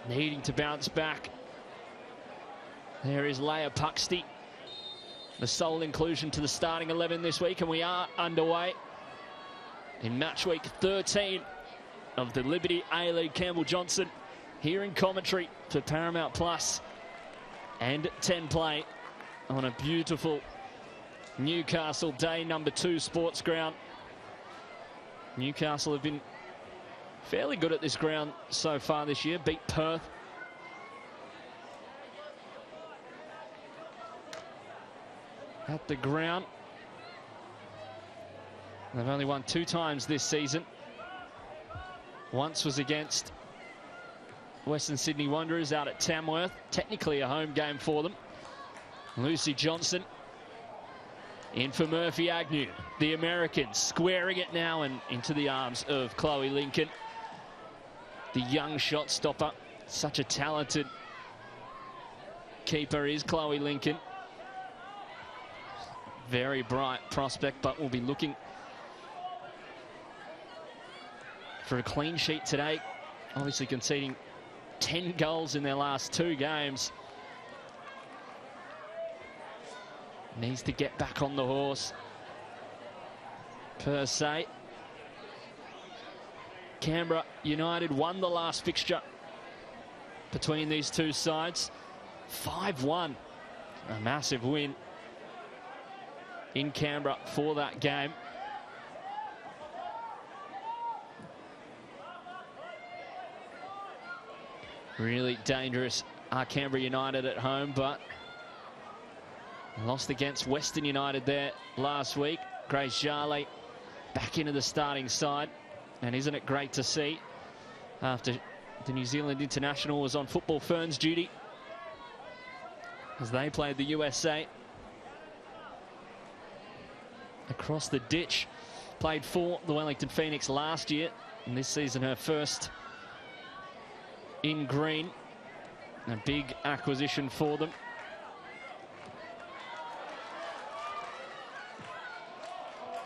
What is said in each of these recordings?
needing to bounce back. There is Leah Puxty, the sole inclusion to the starting 11 this week, and we are underway in match week 13 of the Liberty A-League. Campbell Johnson here in commentary for Paramount Plus and 10 Play on a beautiful Newcastle day number 2 sports ground. Newcastle have been fairly good at this ground so far this year, beat Perth. At the ground. They've only won 2 times this season. Once was against Western Sydney Wanderers out at Tamworth. Technically a home game for them. Lucy Johnson in for Murphy Agnew. The American squaring it now and into the arms of Chloe Lincoln. The young shot stopper. Such a talented keeper is Chloe Lincoln. Very bright prospect, but will be looking for a clean sheet today. Obviously conceding 10 goals in their last 2 games. Needs to get back on the horse, per se. Canberra United won the last fixture between these two sides. 5-1. A massive win in Canberra for that game. Really dangerous are Canberra United at home, but lost against Western United there last week. Grace Jarley back into the starting side, and isn't it great to see after the New Zealand international was on Football Ferns duty as they played the USA. Across the ditch, played for the Wellington Phoenix last year, and this season her first in green. A big acquisition for them.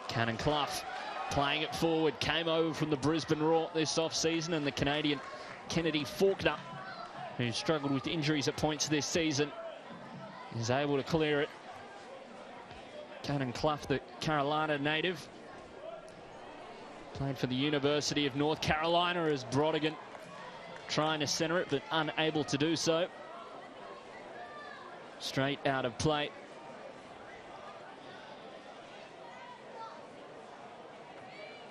Cannon Clough playing it forward, came over from the Brisbane Roar this off-season, and the Canadian Kennedy Faulkner, who struggled with injuries at points this season, is able to clear it. Cannon Clough, the Carolina native, played for the University of North Carolina as Brodigan, trying to centre it but unable to do so. Straight out of play.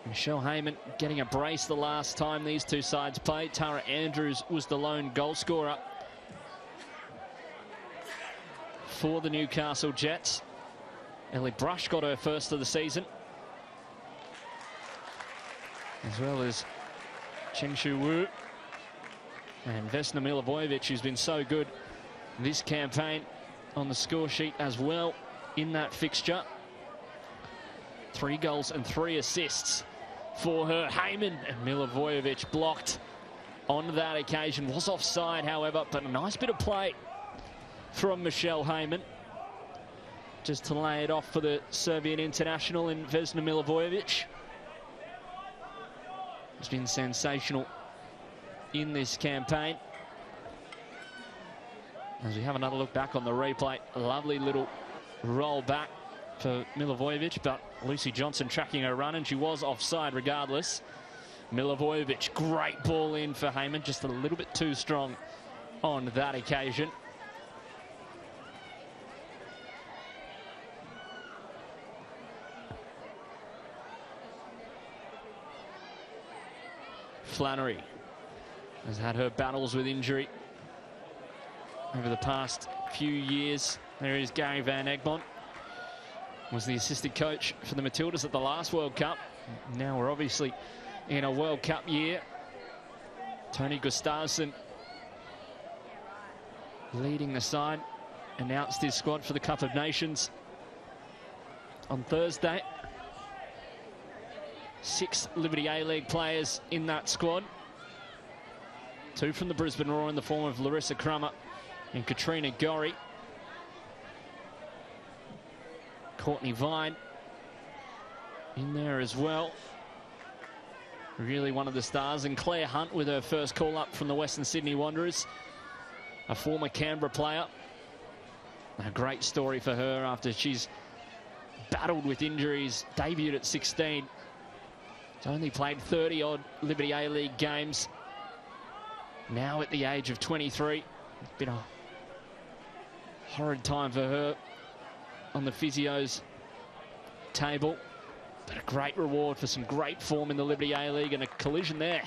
Michelle Heyman getting a brace the last time these two sides played. Tara Andrews was the lone goal scorer for the Newcastle Jets. Ellie Brush got her first of the season, as well as Cheng Shu Wu and Vesna Milivojevic, who's been so good this campaign on the score sheet as well in that fixture. 3 goals and 3 assists for her. Heyman and Milivojevic blocked on that occasion. Was offside, however, but a nice bit of play from Michelle Heyman just to lay it off for the Serbian international in Vesna Milivojevic. It's been sensational in this campaign. As we have another look back on the replay, a lovely little roll back for Milivojevic, but Lucy Johnson tracking her run, and she was offside regardless. Milivojevic, great ball in for Heyman, just a little bit too strong on that occasion. Flannery has had her battles with injury over the past few years. There is Gary Van Egmont, was the assistant coach for the Matildas at the last World Cup. Now we're obviously in a World Cup year. Tony Gustafsson leading the side, announced his squad for the Cup of Nations on Thursday. 6 Liberty A-League players in that squad. 2 from the Brisbane Roar in the form of Larissa Crummer and Katrina Gorry. Courtney Vine in there as well. really one of the stars. And Claire Hunt with her first call-up from the Western Sydney Wanderers, a former Canberra player. A great story for her after she's battled with injuries, debuted at 16. She's only played 30-odd Liberty A-League games. Now at the age of 23. It's been a horrid time for her on the physio's table. But a great reward for some great form in the Liberty A-League, and a collision there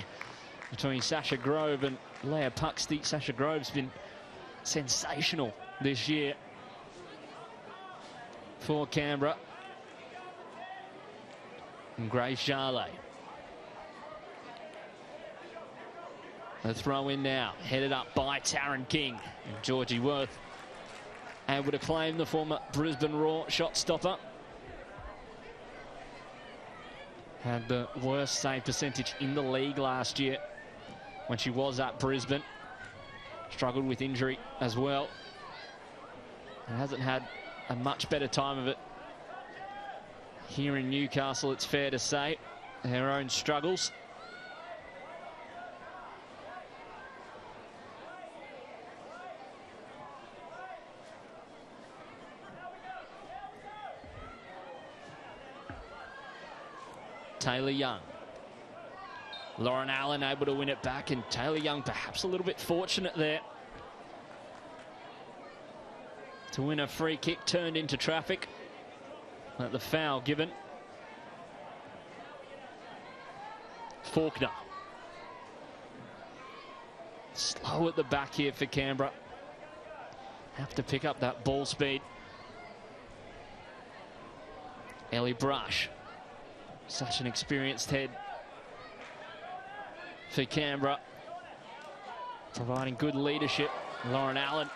between Sasha Grove and Leah Puxty. Sasha Grove's been sensational this year for Canberra. And Grace Jarley. The throw in now, headed up by Taryn King. And Georgie Worth able to claim the former Brisbane Roar shot stopper. Had the worst save percentage in the league last year when she was at Brisbane. Struggled with injury as well. And hasn't had a much better time of it here in Newcastle, it's fair to say. Her own struggles. Taylor Young. Lauren Allen able to win it back, and Taylor Young perhaps a little bit fortunate there to win a free kick turned into traffic. Let the foul given. Faulkner. Slow at the back here for Canberra. Have to pick up that ball speed. Ellie Brush. Such an experienced head for Canberra. Providing good leadership. Lauren Allen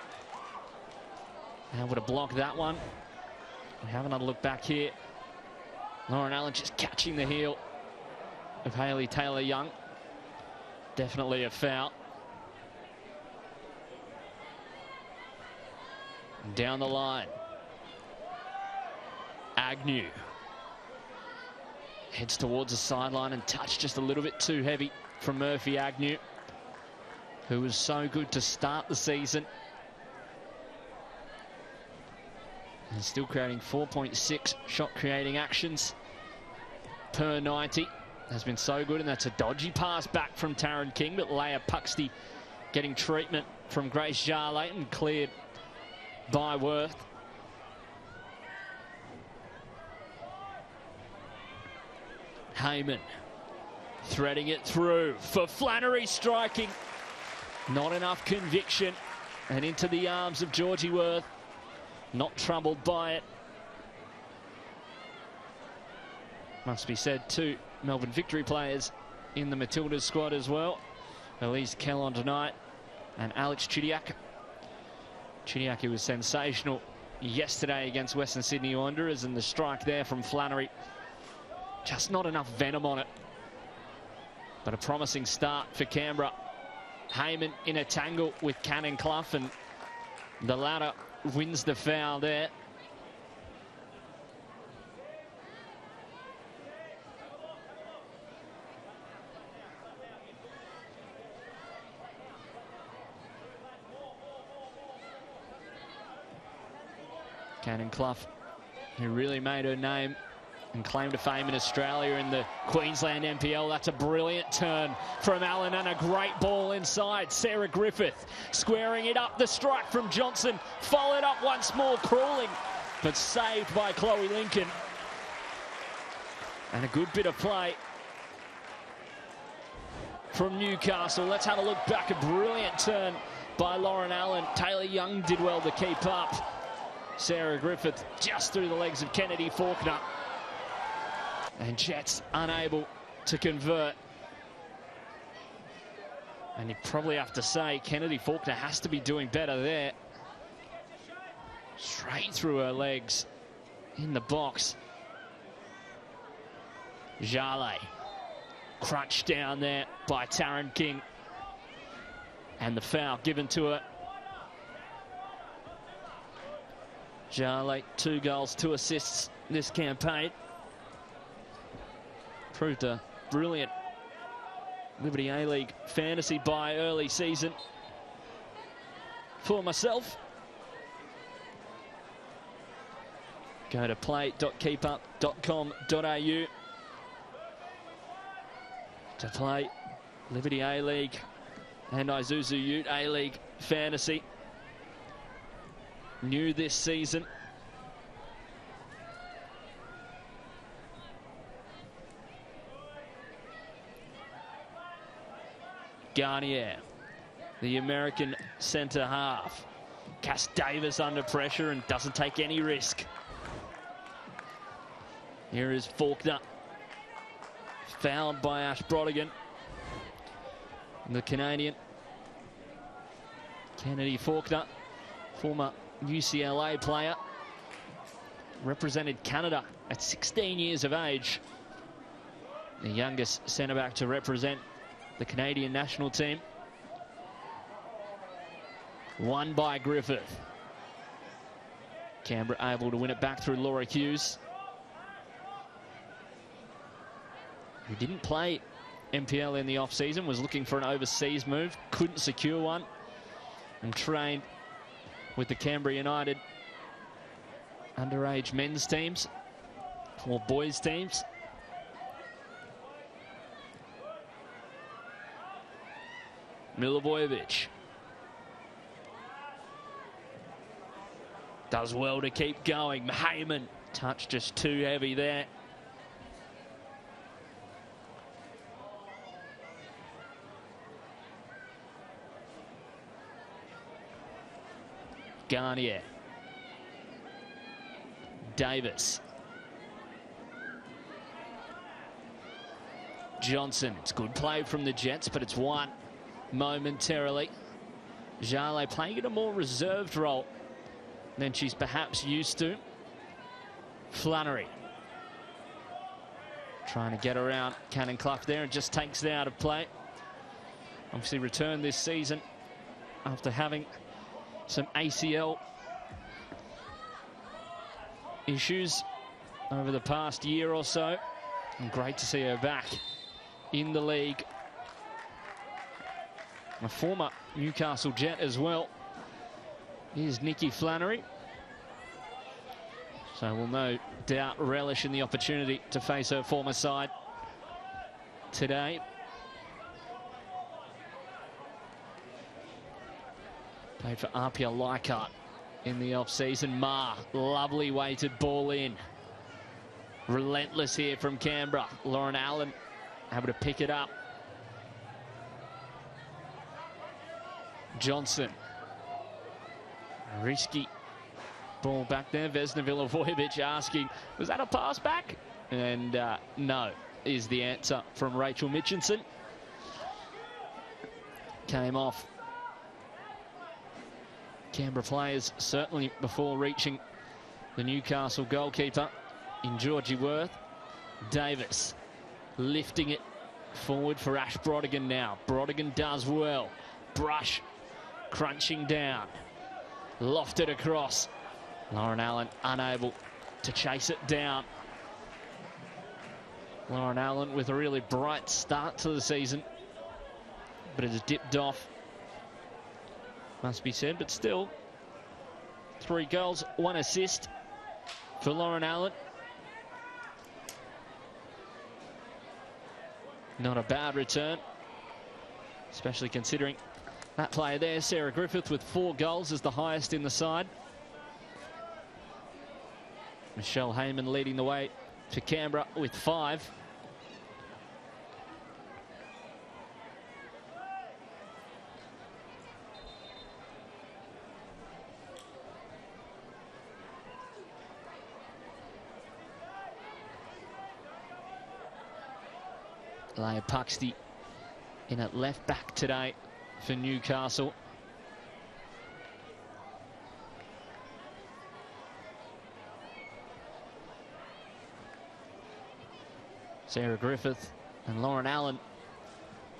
able to block that one. We have another look back here. Lauren Allen just catching the heel of Hayley Taylor-Young. Definitely a foul. And down the line. Agnew. Heads towards the sideline and touched just a little bit too heavy from Murphy Agnew, who was so good to start the season. And still creating 4.6 shot creating actions per 90. Has been so good, and that's a dodgy pass back from Taryn King, but Leah Puxty getting treatment from Grace Jarley and cleared by Worth. Heyman threading it through for Flannery, striking. Not enough conviction, and into the arms of Georgie Worth. Not troubled by it. Must be said, two Melbourne Victory players in the Matildas squad as well. Elise Kellon tonight and Alex Chidiac. Chidiac, who was sensational yesterday against Western Sydney Wanderers, and the strike there from Flannery. Just not enough venom on it. But a promising start for Canberra. Heyman in a tangle with Cannon Clough, and the latter wins the foul there. Cannon Clough, who really made her name and claim to fame in Australia in the Queensland NPL. That's a brilliant turn from Allen, and a great ball inside. Sarah Griffith squaring it up. The strike from Johnson, followed up once more, crawling, but saved by Chloe Lincoln. And a good bit of play from Newcastle. Let's have a look back. A brilliant turn by Lauren Allen. Taylor Young did well to keep up. Sarah Griffith just through the legs of Kennedy Faulkner. And Jets unable to convert. And you probably have to say Kennedy Faulkner has to be doing better there. Straight through her legs in the box. Jarley crunched down there by Taryn King. And the foul given to her. Jarley, 2 goals, 2 assists this campaign. Proved a brilliant Liberty A-League fantasy buy early season for myself. Go to play.keepup.com.au to play Liberty A-League and Isuzu Ute A-League fantasy. New this season. Garnier, the American centre half. Cass Davis under pressure and doesn't take any risk. Here is Faulkner, fouled by Ash Brodigan. The Canadian. Kennedy Faulkner, former UCLA player, represented Canada at 16 years of age. The youngest centre-back to represent the Canadian national team. Won by Griffith. Canberra able to win it back through Laura Hughes, who didn't play NPL in the off-season, was looking for an overseas move, couldn't secure one, and trained with the Canberra United underage men's teams or boys teams. Milivojevic does well to keep going. Heyman, touch just too heavy there. Garnier. Davis. Johnson. It's good play from the Jets, but it's won momentarily. Jale playing in a more reserved role than she's perhaps used to. Flannery trying to get around Cannon Clough there and just takes it out of play. Obviously returned this season after having some ACL issues over the past year or so. And great to see her back in the league. A former Newcastle Jet as well. Here's Nikki Flannery. So we'll no doubt relish in the opportunity to face her former side today. Played for Apia Leichhardt in the off-season. Ma, lovely weighted ball in. Relentless here from Canberra. Lauren Allen able to pick it up. Johnson. Risky ball back there. Vesna Milivojevic asking, was that a pass back? And no, is the answer from Rachel Mitchinson. Came off Canberra players certainly before reaching the Newcastle goalkeeper in Georgie Worth. Davis lifting it forward for Ash Brodigan now. Brodigan does well. Brush crunching down. Lofted across. Lauren Allen unable to chase it down. Lauren Allen with a really bright start to the season, but it has dipped off, must be said. But still, 3 goals, 1 assist for Lauren Allen. Not a bad return, especially considering that player there, Sarah Griffith, with 4 goals, is the highest in the side. Michelle Heyman leading the way to Canberra with 5. Leah Puxty in at left back today for Newcastle. Sarah Griffith and Lauren Allen,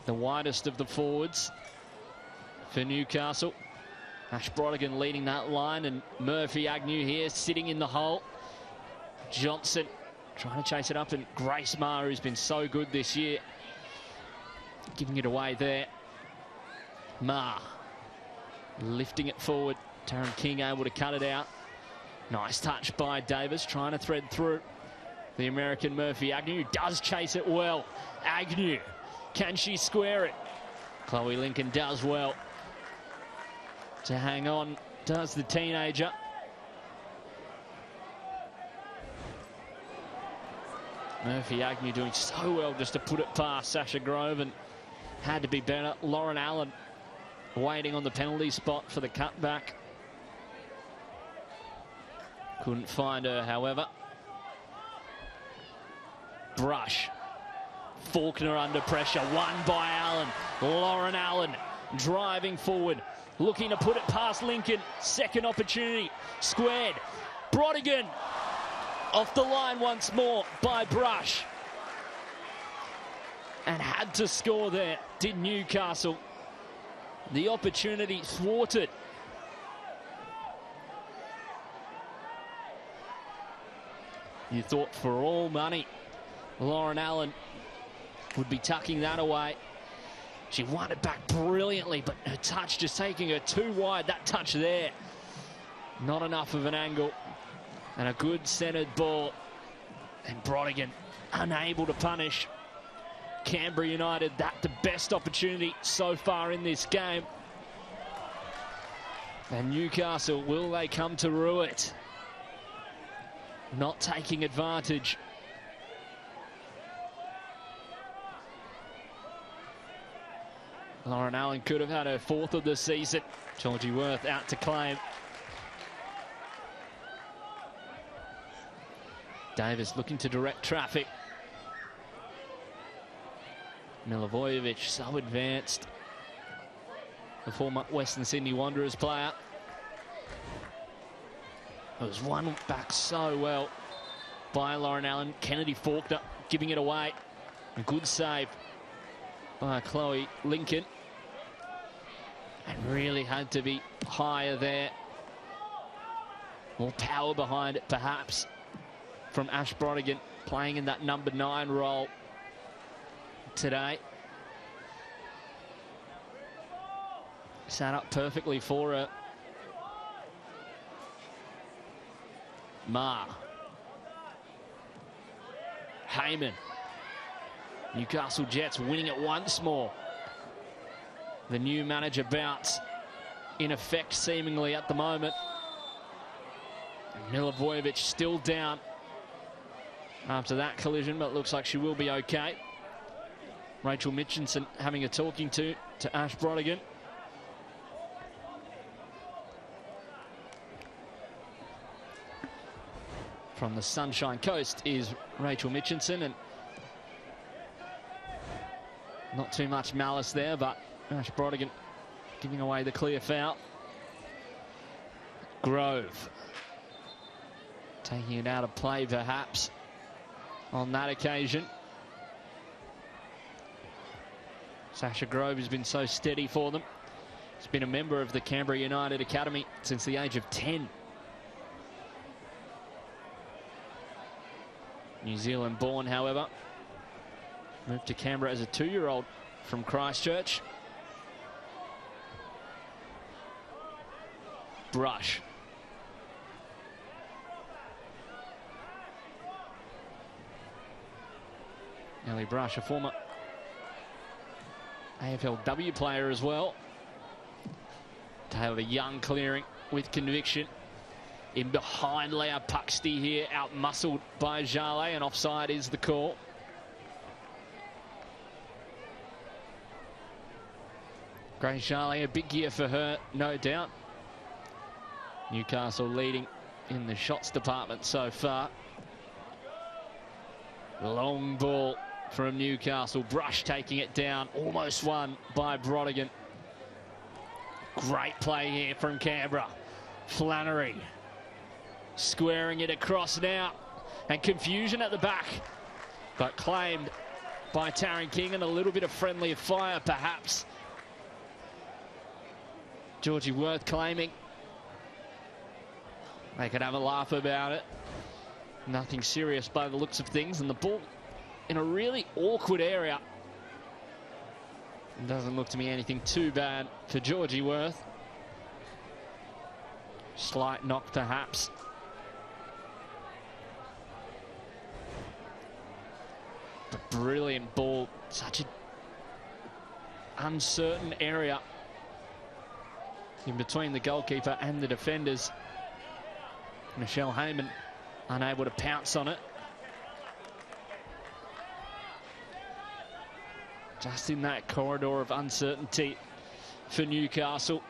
the widest of the forwards for Newcastle. Ash Brodigan leading that line, and Murphy Agnew here sitting in the hole. Johnson trying to chase it up, and Grace Maher, who's been so good this year, giving it away there. Ma lifting it forward. Taryn King able to cut it out. Nice touch by Davis, trying to thread through. The American Murphy Agnew does chase it well. Agnew, can she square it? Chloe Lincoln does well to hang on, does the teenager. Murphy Agnew doing so well just to put it past Sasha Grove, and had to be better. Lauren Allen waiting on the penalty spot for the cutback. Couldn't find her, however. Brush. Faulkner under pressure, won by Allen. Lauren Allen driving forward, looking to put it past Lincoln. Second opportunity, squared. Brodigan off the line once more by Brush. And had to score there, did Newcastle. The opportunity thwarted. You thought for all money, Lauren Allen would be tucking that away. She won it back brilliantly, but her touch just taking her too wide. That touch there, not enough of an angle. And a good centred ball. And Brodigan unable to punish. Canberra United, that the best opportunity so far in this game. And Newcastle, will they come to rue it? Not taking advantage. Lauren Allen could have had her fourth of the season. Georgie Worth out to claim. Davis looking to direct traffic. Milivojevic so advanced. The former Western Sydney Wanderers player. It was won back so well by Lauren Allen. Kennedy Faulkner giving it away. A good save by Chloe Lincoln. And really had to be higher there. More power behind it, perhaps, from Ash Brodigan, playing in that number 9 role today. Sat up perfectly for her. Ma. Heyman. Newcastle Jets winning it once more. The new manager bounce in effect seemingly at the moment. Milivojevic still down after that collision, but looks like she will be okay. Rachel Mitchinson having a talking to Ash Brodigan. From the Sunshine Coast is Rachel Mitchinson, and not too much malice there, but Ash Brodigan giving away the clear foul. Grove taking it out of play perhaps on that occasion. Sasha Grove has been so steady for them. He's been a member of the Canberra United Academy since the age of 10. New Zealand born, however. Moved to Canberra as a 2-year-old from Christchurch. Brush. Ellie Brush, a former AFLW player as well. To have a young clearing with conviction. In behind Leah Puxty here, out-muscled by Jale, and offside is the call. Grace Jale, a big year for her, no doubt. Newcastle leading in the shots department so far. Long ball from Newcastle. Brush taking it down, almost won by Brodigan. Great play here from Canberra. Flannery squaring it across now, and confusion at the back, but claimed by Taryn King, and a little bit of friendly fire perhaps. Georgie Worth claiming they could have a laugh about it. Nothing serious by the looks of things, and the ball in a really awkward area. Doesn't look to me anything too bad for Georgie Worth. Slight knock perhaps. But brilliant ball. Such an uncertain area in between the goalkeeper and the defenders. Michelle Heyman unable to pounce on it. Just in that corridor of uncertainty for Newcastle.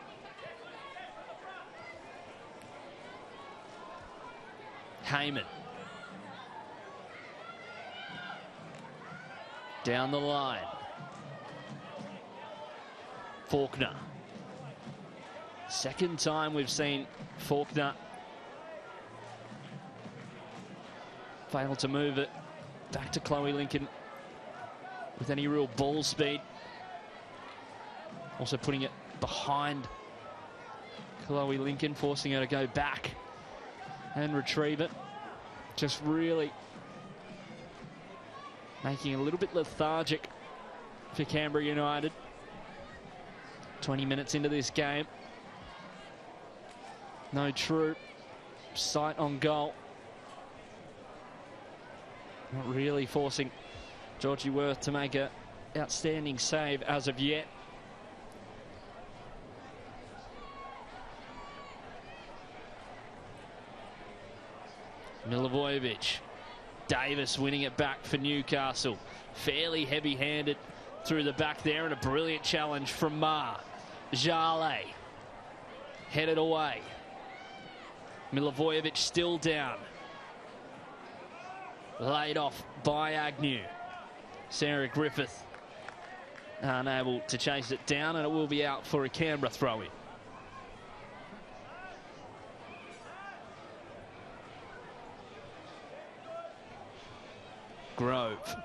Heyman. Down the line. Faulkner. Second time we've seen Faulkner fail to move it back to Chloe Lincoln with any real ball speed. Also putting it behind Chloe Lincoln, forcing her to go back and retrieve it. Just really making it a little bit lethargic for Canberra United. 20 minutes into this game. No true sight on goal. Not really forcing Georgie Worth to make an outstanding save as of yet. Milivojevic. Davis winning it back for Newcastle. Fairly heavy-handed through the back there, and a brilliant challenge from Ma. Jale headed away. Milivojevic still down. Laid off by Agnew. Sarah Griffith unable to chase it down, and it will be out for a Canberra throw-in. Grove.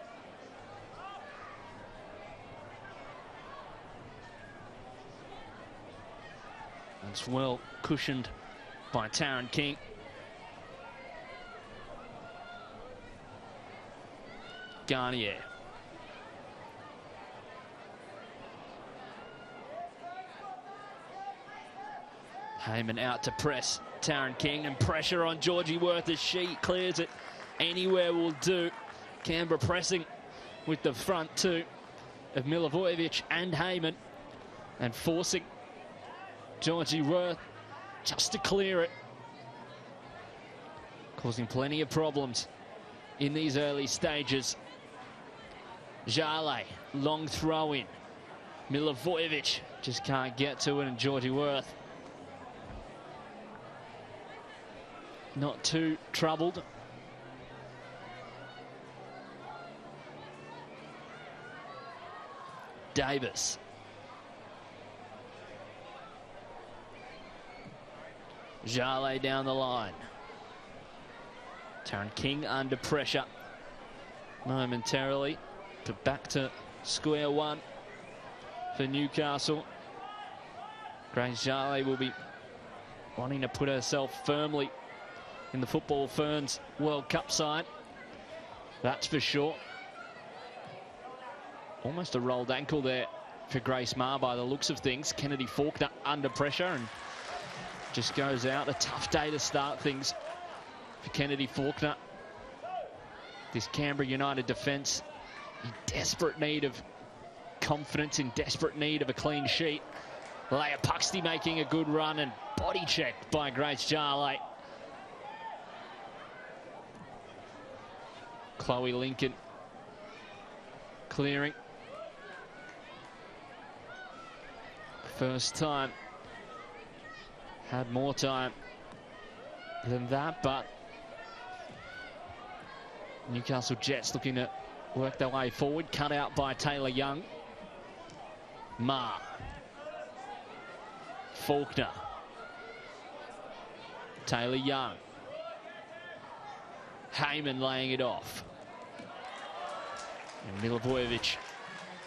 It's well cushioned by Taryn King. Garnier. Heyman out to press Taryn King, and pressure on Georgie Worth as she clears it. Anywhere will do. Canberra pressing with the front two of Milivojevic and Heyman, and forcing Georgie Worth just to clear it, causing plenty of problems in these early stages. Jale, long throw in. Milivojevic just can't get to it, and Georgie Worth not too troubled. Davis. Jale down the line. Taryn King under pressure momentarily, but back to square one for Newcastle. Grace Jale will be wanting to put herself firmly in the Football Ferns World Cup side. That's for sure. Almost a rolled ankle there for Grace Maher by the looks of things. Kennedy Faulkner under pressure and just goes out. A tough day to start things for Kennedy Faulkner. This Canberra United defence in desperate need of confidence, in desperate need of a clean sheet. Leah Puxty making a good run and body checked by Grace Jale. Chloe Lincoln clearing. First time. Had more time than that, but Newcastle Jets looking to work their way forward. Cut out by Taylor Young. Ma. Faulkner. Taylor Young. Heyman laying it off. And Milivojevic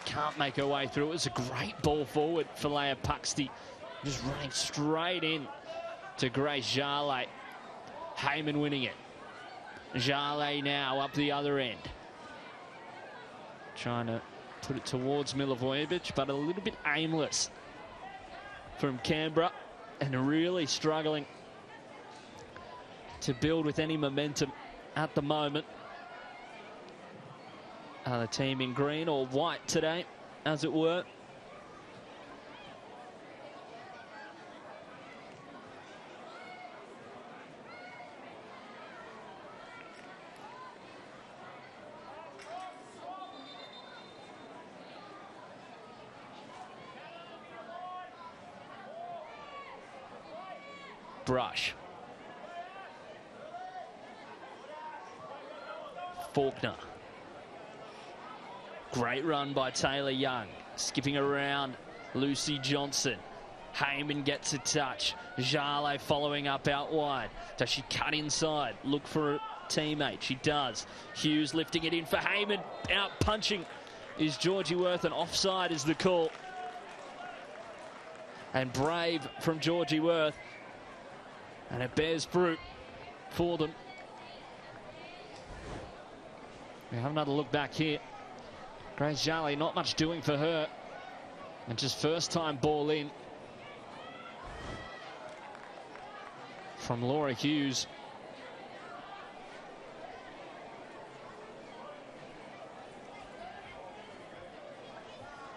can't make her way through. It was a great ball forward for Leah Puxty. Just running straight in to Grace Jale. Heyman winning it. Jale now up the other end. Trying to Put it towards Milivojevic, but a little bit aimless from Canberra, and really struggling to build with any momentum at the moment. The team in green or white today, as it were. Brush. Faulkner. Great run by Taylor Young. Skipping around Lucy Johnson. Heyman gets a touch. Jale following up out wide. Does she cut inside? Look for a teammate. She does. Hughes lifting it in for Heyman. Out punching is Georgie Worth, and offside is the call. And brave from Georgie Worth. And it bears fruit for them. We have another look back here. Grace Jale, not much doing for her. And just first time ball in from Laura Hughes.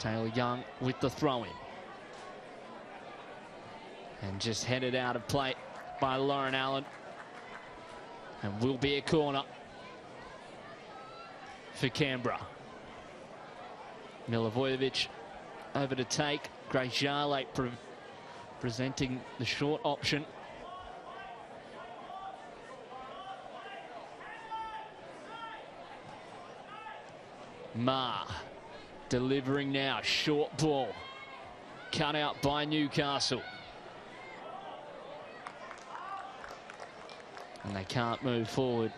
Taylor Young with the throw in. And just headed out of play by Lauren Allen. And will be a corner for Canberra. Milivojevic over to take. Grace Jale presenting the short option. Ma delivering now. Short ball. Cut out by Newcastle. And they can't move forward.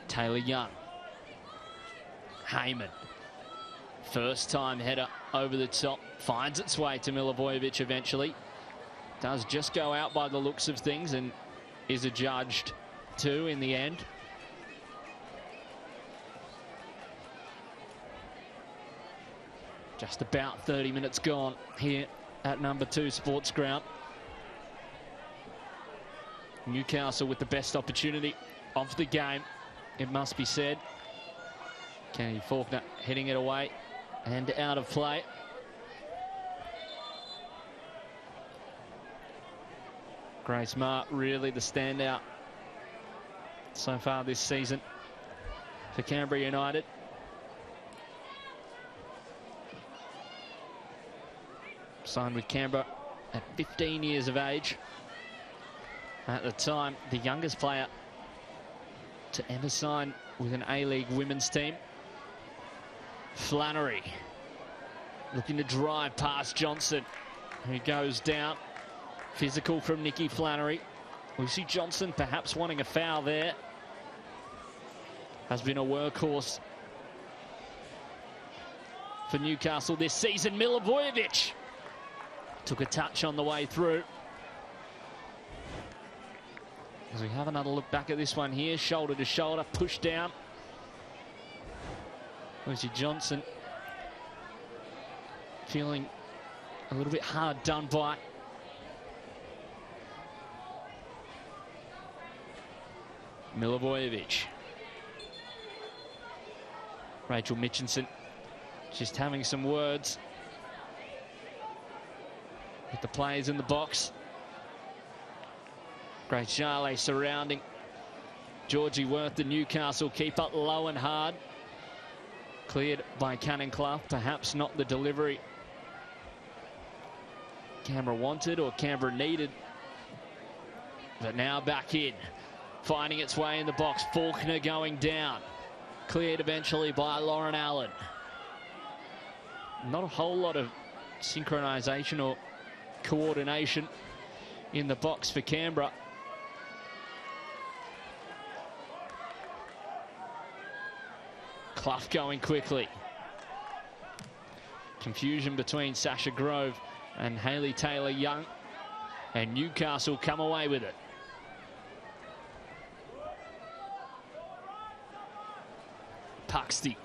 Taylor Young. Heyman. First time header over the top. Finds its way to Milivojevic eventually. Does just go out by the looks of things and is adjudged to in the end. Just about 30 minutes gone here at number 2 Sports Ground. Newcastle with the best opportunity of the game, it must be said. Kennedy Faulkner heading it away and out of play. Grace Maher really the standout so far this season for Canberra United. Signed with Canberra at 15 years of age. At the time, the youngest player to ever sign with an A-League women's team. Flannery looking to drive past Johnson, who goes down. Physical from Nikki Flannery. Lucy Johnson perhaps wanting a foul there. Has been a workhorse for Newcastle this season. Milivojevic took a touch on the way through. As we have another look back at this one here, shoulder to shoulder, push down. Lucy Johnson feeling a little bit hard done by. Milivojevic. Rachel Mitchinson just having some words with the players in the box. Grace Jale surrounding Georgie Worth, the Newcastle keeper, low and hard. Cleared by Cannon Clough, perhaps not the delivery Canberra wanted or Canberra needed. But now back in, finding its way in the box. Faulkner going down. Cleared eventually by Lauren Allen. Not a whole lot of synchronisation or coordination in the box for Canberra. Clough going quickly. Confusion between Sasha Grove and Hayley Taylor-Young And Newcastle come away with it. Puxty.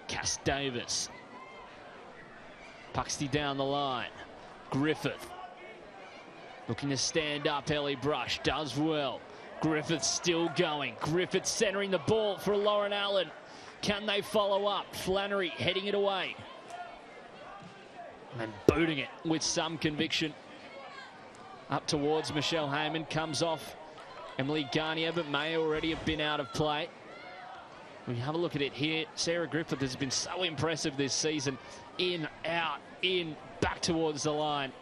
Cass Davis. Puxty down the line. Griffith. Looking to stand up. Ellie Brush does well. Griffith still going. Griffith centering the ball for Lauren Allen. Can they follow up? Flannery heading it away. And booting it with some conviction. Up towards Michelle Heyman. Comes off Emily Garnier, but may already have been out of play. We have a look at it here. Sarah Griffith has been so impressive this season. In, out, in, back towards the line.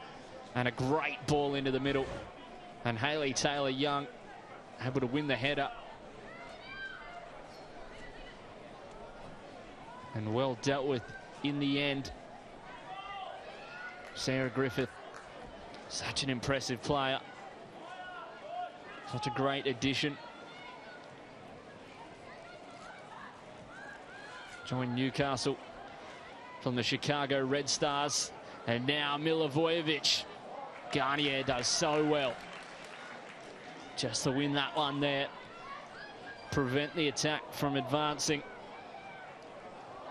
And a great ball into the middle. And Hayley Taylor-Young able to win the header. And well dealt with in the end. Sarah Griffith, such an impressive player. Such a great addition. Joined Newcastle from the Chicago Red Stars. And now Milivojevic. Garnier does so well. Just to win that one there. Prevent the attack from advancing.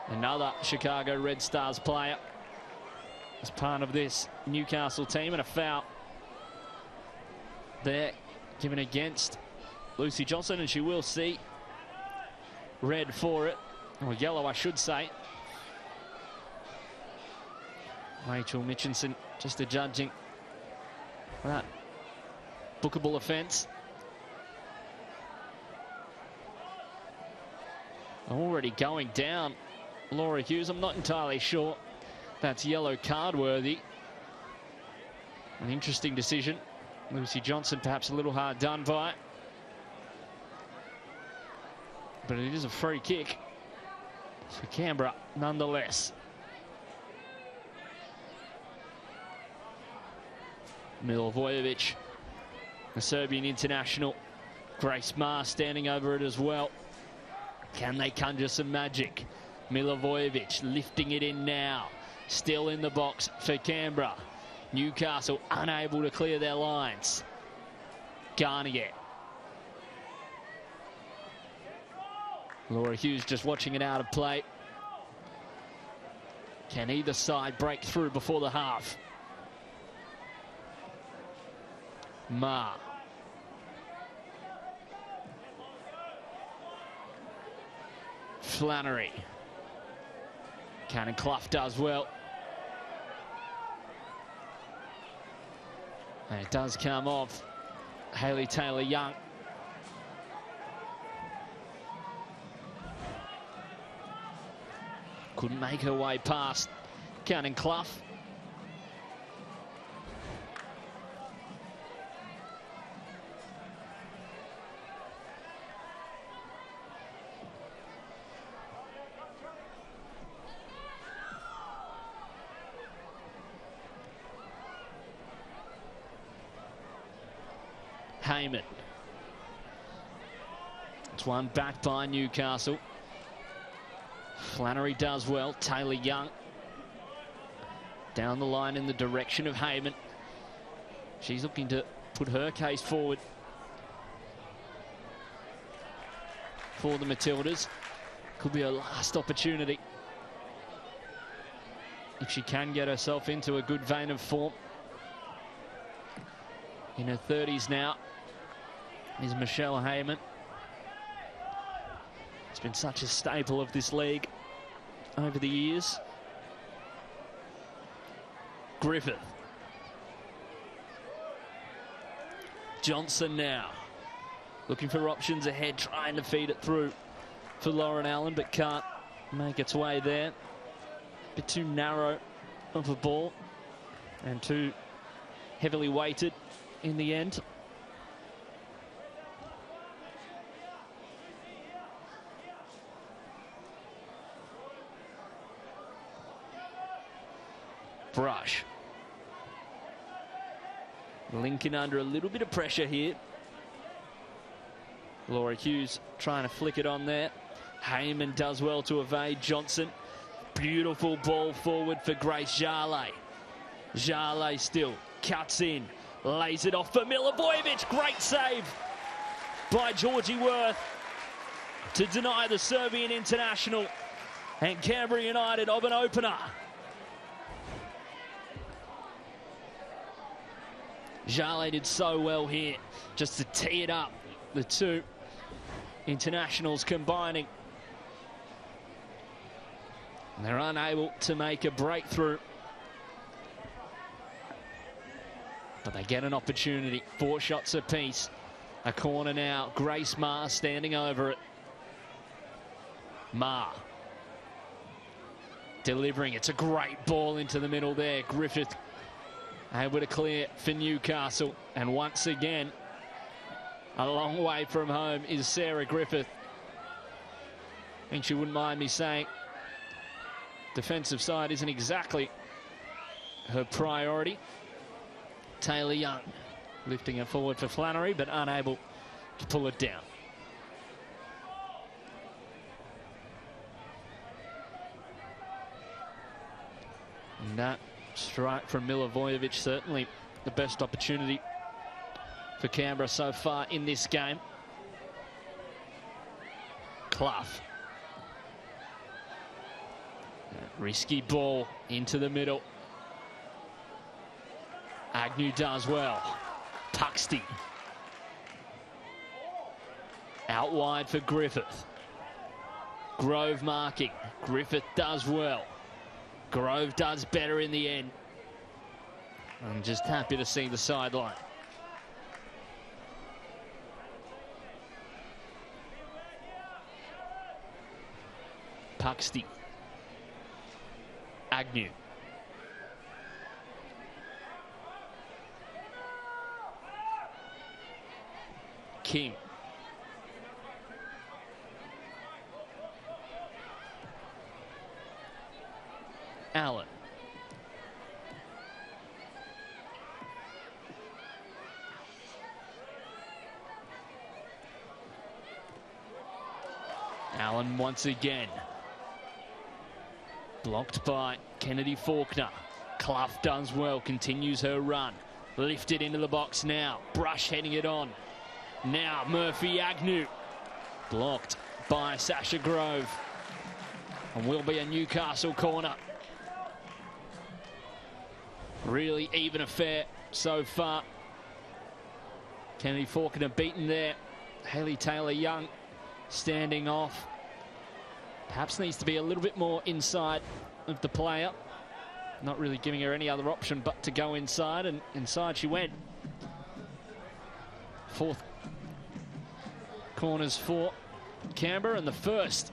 Another Chicago Red Stars player as part of this Newcastle team, and a foul there given against Lucy Johnson, and she will see red for it, or yellow I should say. Rachel Mitchinson just adjudging for that bookable offence. Already going down Laura Hughes. I'm not entirely sure that's yellow card worthy. An interesting decision. Lucy Johnson perhaps a little hard done by. But it is a free kick for Canberra nonetheless. Milivojevic, the Serbian international. Grace Maher standing over it as well. Can they conjure some magic? Milivojevic lifting it in now. Still in the box for Canberra. Newcastle unable to clear their lines. Garnier. Laura Hughes just watching it out of play. Can either side break through before the half? Ma. Flannery. Cannon Clough does well. And it does come off Hayley Taylor-Young. Couldn't make her way past Cannon Clough. Heyman. It's one back by Newcastle. Flannery does well. Taylor-Young down the line in the direction of Heyman. She's looking to put her case forward for the Matildas. Could be her last opportunity if she can get herself into a good vein of form. In her 30s now is Michelle Heyman. It's been such a staple of this league over the years. Griffith. Johnson now. Looking for options ahead, trying to feed it through for Lauren Allen, but can't make its way there. A bit too narrow of a ball and too heavily weighted in the end. Brush. Lincoln under a little bit of pressure here. Laura Hughes trying to flick it on there. Heyman does well to evade Johnson. Beautiful ball forward for Grace Jarley. Jarley still cuts in, lays it off for Milivojevic. Great save by Georgie Worth to deny the Serbian international and Canberra United of an opener. Jarley did so well here just to tee it up. The two internationals combining. And they're unable to make a breakthrough. But they get an opportunity. 4 shots apiece. A corner now. Grace Maher standing over it. Maher delivering. It's a great ball into the middle there. Griffith able to clear for Newcastle. And once again, a long way from home is Sarah Griffith. I think she wouldn't mind me saying defensive side isn't exactly her priority. Taylor Young lifting it forward for Flannery, but unable to pull it down. And that strike from Milivojevic, certainly the best opportunity for Canberra so far in this game. Clough. Risky ball into the middle. Agnew does well. Puxty. Out wide for Griffith. Grove marking. Griffith does well. Grove does better in the end. I'm just happy to see the sideline. Puxty. Agnew. King. Allen. Allen once again. Blocked by Kennedy Faulkner. Clough does well, continues her run. Lifted into the box now. Brush heading it on. Now Murphy Agnew. Blocked by Sasha Grove. And will be a Newcastle corner. Really even affair so far. Kennedy Faulkner beaten there. Hayley Taylor-Young standing off. Perhaps needs to be a little bit more inside of the player. Not really giving her any other option but to go inside, and inside she went. 4th corners for Canberra and the first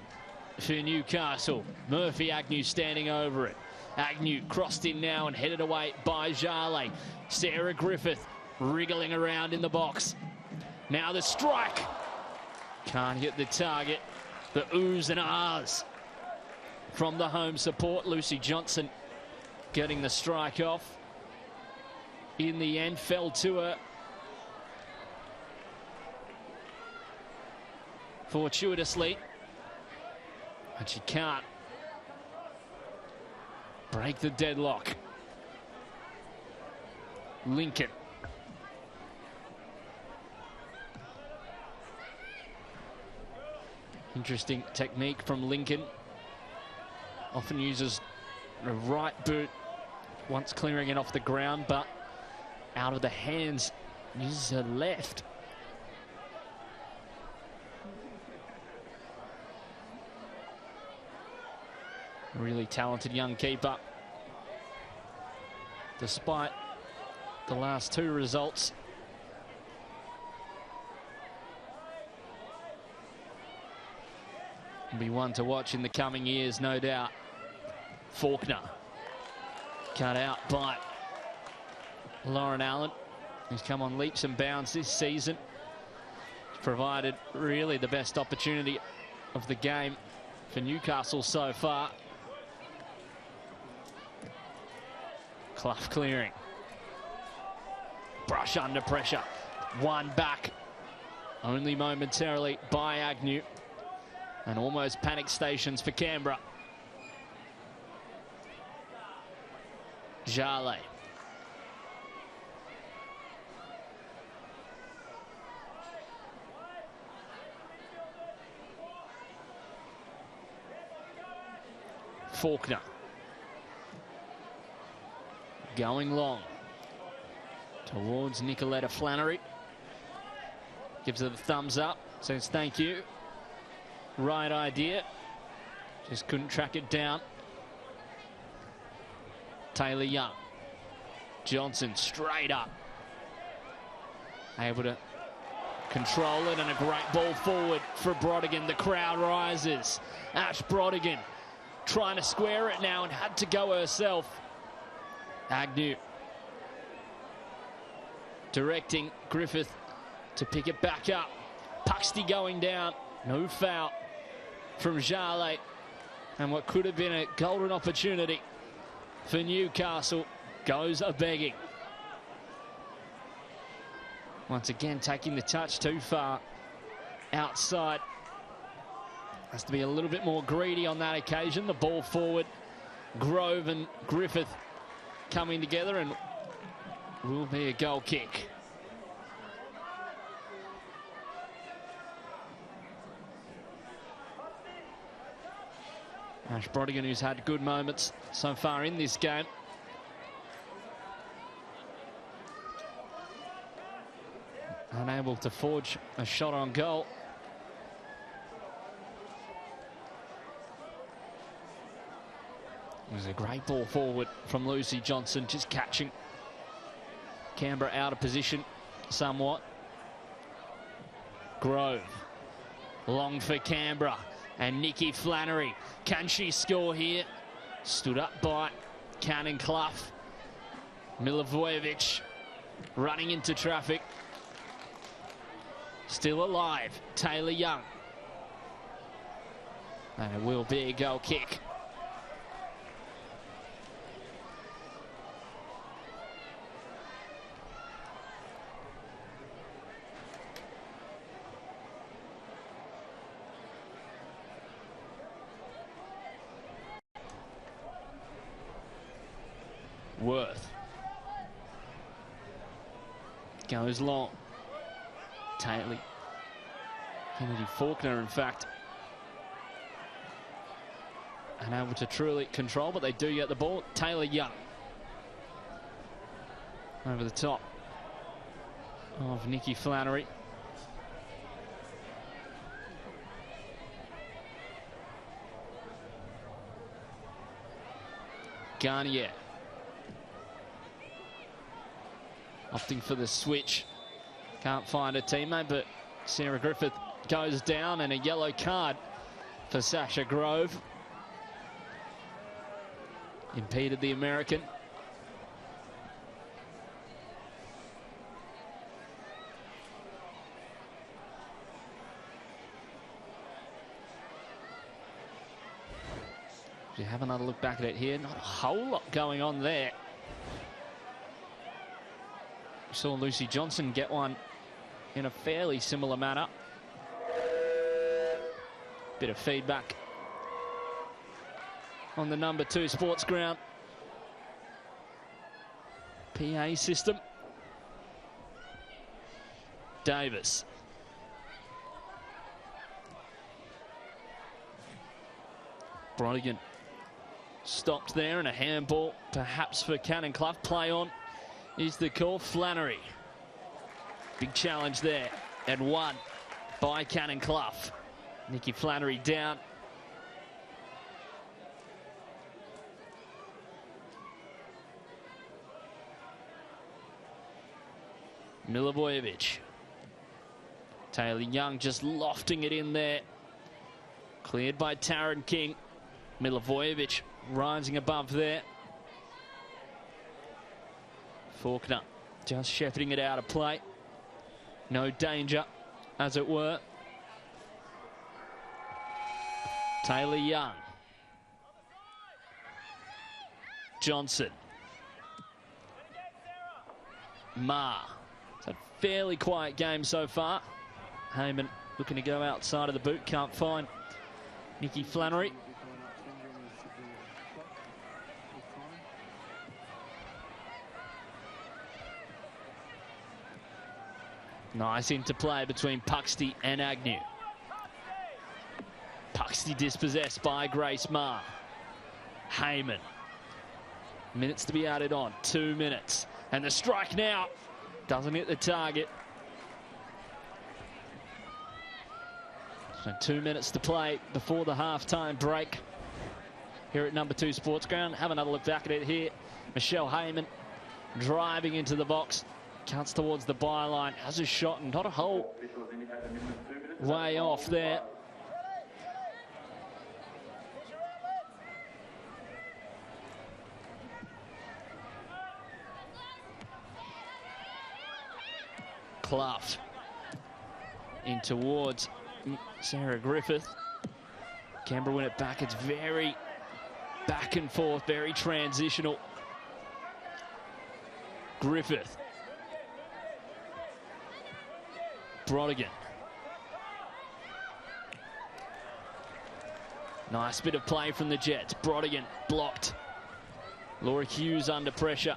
for Newcastle. Murphy Agnew standing over it. Agnew crossed in now and headed away by Jarley. Sarah Griffith wriggling around in the box. Now the strike. Can't hit the target. The oohs and ahs from the home support. Lucy Johnson getting the strike off. In the end, fell to her. Fortuitously. And she can't break the deadlock. Lincoln. Interesting technique from Lincoln. Often uses a right boot once clearing it off the ground, but out of the hands, uses her left. Really talented young keeper. Despite the last 2 results. Will be one to watch in the coming years, no doubt. Faulkner. Cut out by Lauren Allen, who's come on leaps and bounds this season. He's provided really the best opportunity of the game for Newcastle so far. Clough clearing. Brush under pressure. One back. Only momentarily by Agnew. And almost panic stations for Canberra. Jarley. Faulkner. Going long towards Nicoletta Flannery. Gives her the thumbs up, says thank you. Right idea. Just couldn't track it down. Taylor Young. Johnson straight up. Able to control it, and a great ball forward for Brodigan. The crowd rises. Ash Brodigan trying to square it now and had to go herself. Agnew directing Griffith to pick it back up. Puxty going down. No foul from Jarley. And what could have been a golden opportunity for Newcastle goes a-begging. Once again, taking the touch too far outside. Has to be a little bit more greedy on that occasion. The ball forward. Grove and Griffith coming together, and will be a goal kick. Ash Brodigan, who's had good moments so far in this game. Unable to forge a shot on goal. It was a great ball forward from Lucy Johnson, just catching Canberra out of position somewhat. Grove, long for Canberra, and Nikki Flannery. Can she score here? Stood up by Cannon Clough. Milivojevic running into traffic. Still alive, Taylor Young. And it will be a goal kick. Worth goes long. Taylor, Kennedy Faulkner, in fact, unable to truly control, but they do get the ball. Taylor Young over the top of Nikki Flannery. Garnier opting for the switch. Can't find a teammate, but Sarah Griffith goes down, and a yellow card for Sasha Grove. Impeded the American. If you have another look back at it here, not a whole lot going on there. We saw Lucy Johnson get one in a fairly similar manner. Bit of feedback on the number 2 sports ground PA system. Davis. Brodigan stopped there, and a handball perhaps for Cannon Clough. Play on is the call. Flannery. Big challenge there, and won by Cannon Clough. Nikki Flannery down. Milivojevic. Taylor Young just lofting it in there. Cleared by Taryn King. Milivojevic rising above there. Faulkner just shepherding it out of play. No danger, as it were. Taylor Young. Johnson. Ma. It's a fairly quiet game so far. Heyman looking to go outside of the boot. Can't find Nikki Flannery. Nice interplay between Puxty and Agnew. Puxty dispossessed by Grace Maher. Heyman. Minutes to be added on. 2 minutes. And the strike now doesn't hit the target. So 2 minutes to play before the half-time break here at number 2 Sports Ground. Have another look back at it here. Michelle Heyman driving into the box. Cuts towards the byline. Has a shot and not a whole way off there. Clough in towards Sarah Griffith. Canberra win it back. It's very back and forth, very transitional. Griffith. Brodigan. Nice bit of play from the Jets. Brodigan blocked. Laura Hughes under pressure,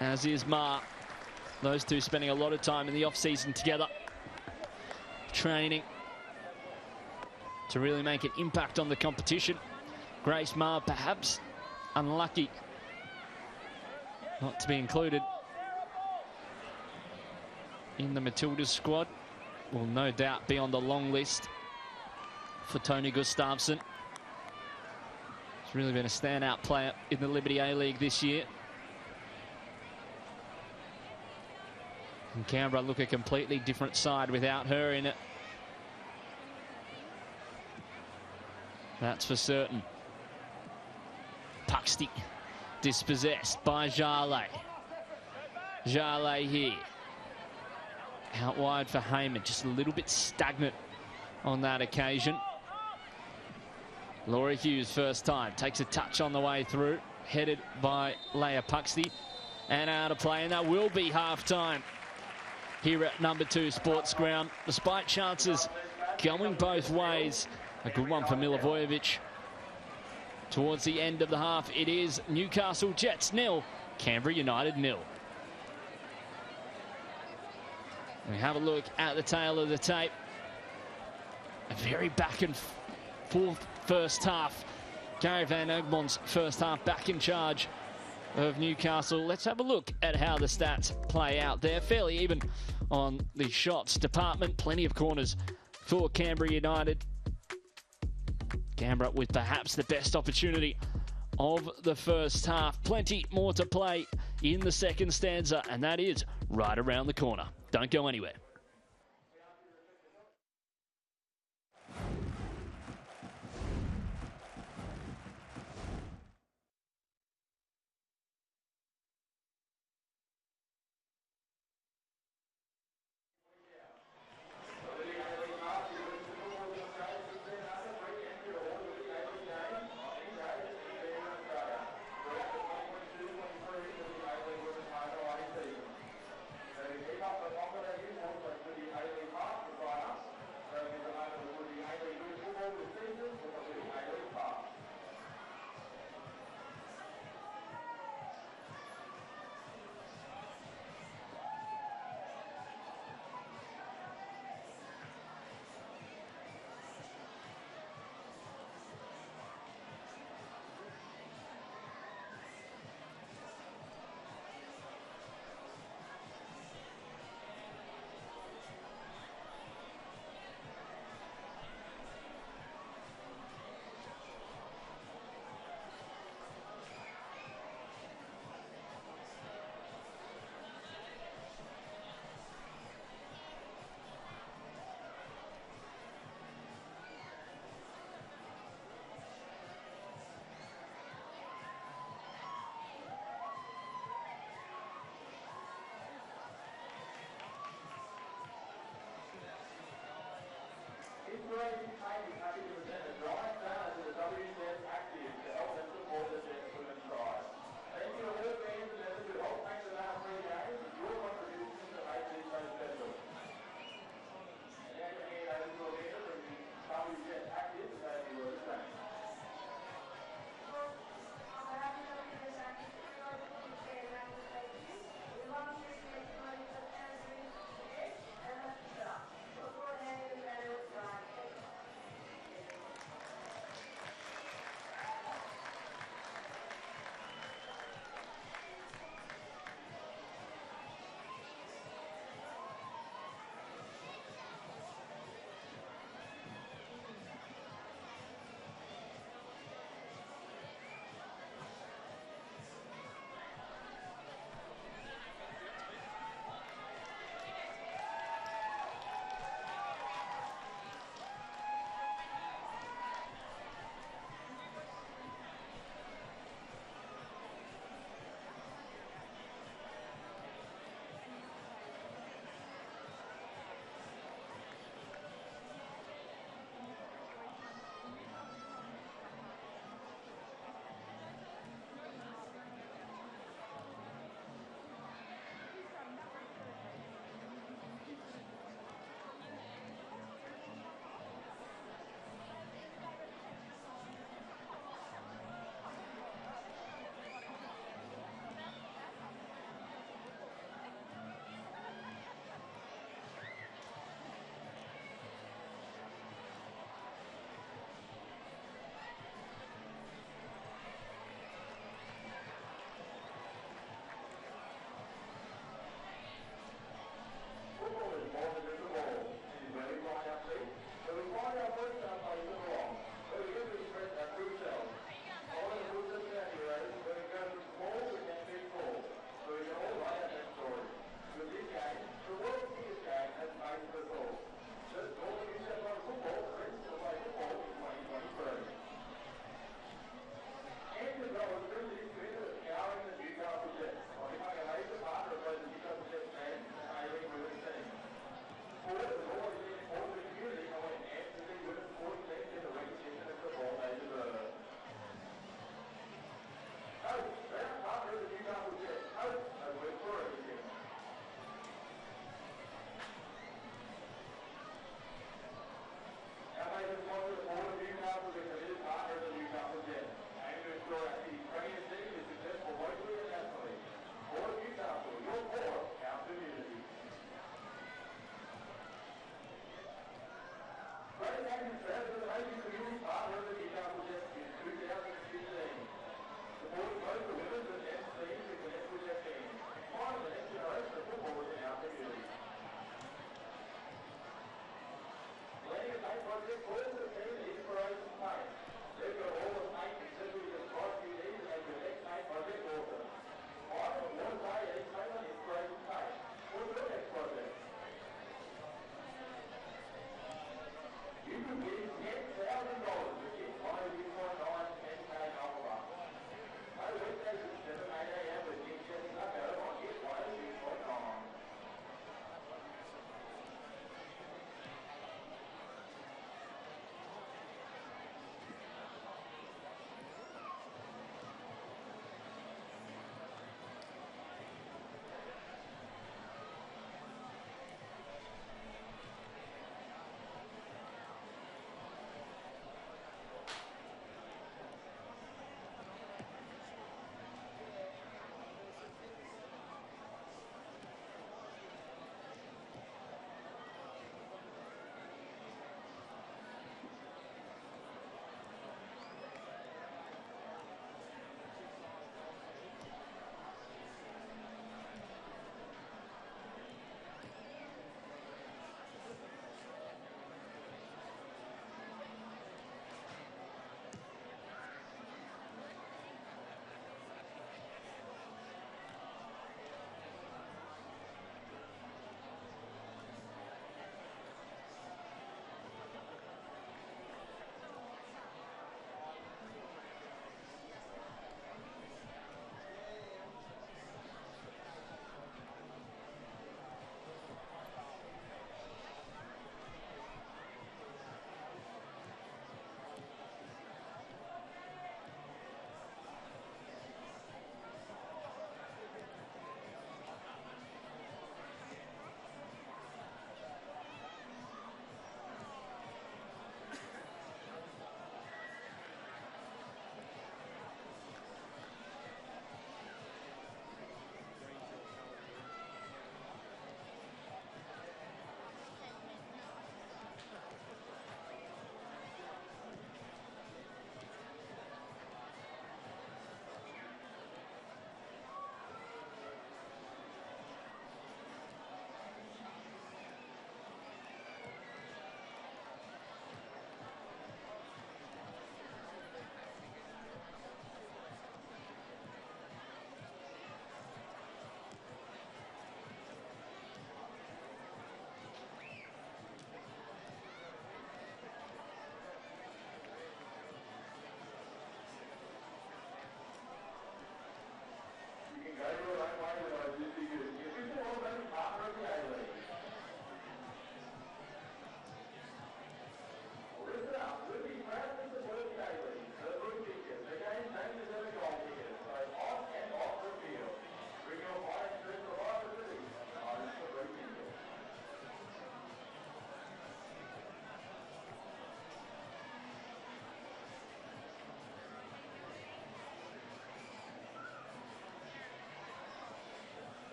as is Ma. Those two spending a lot of time in the off-season together, training to really make an impact on the competition. Grace Ma perhaps unlucky not to be included in the Matildas squad. Will no doubt be on the long list for Tony Gustafsson. He's really been a standout player in the Liberty A-League this year. And Canberra look a completely different side without her in it. That's for certain. Puxty dispossessed by Jarley. Jarley here. Out wide for Heyman, just a little bit stagnant on that occasion. Laura Hughes first time, takes a touch on the way through, headed by Leah Puxty, and out of play, and that will be half-time here at number 2 Sports Ground. Despite chances going both ways, a good one for Milivojevic. Towards the end of the half, it is Newcastle Jets 0, Canberra United 0. We have a look at the tail of the tape. A very back and forth first half. Gary Van Egmont's first half back in charge of Newcastle. Let's have a look at how the stats play out there. Fairly even on the shots department. Plenty of corners for Canberra United. Canberra with perhaps the best opportunity of the first half. Plenty more to play in the second stanza, and that is right around the corner. Don't go anywhere.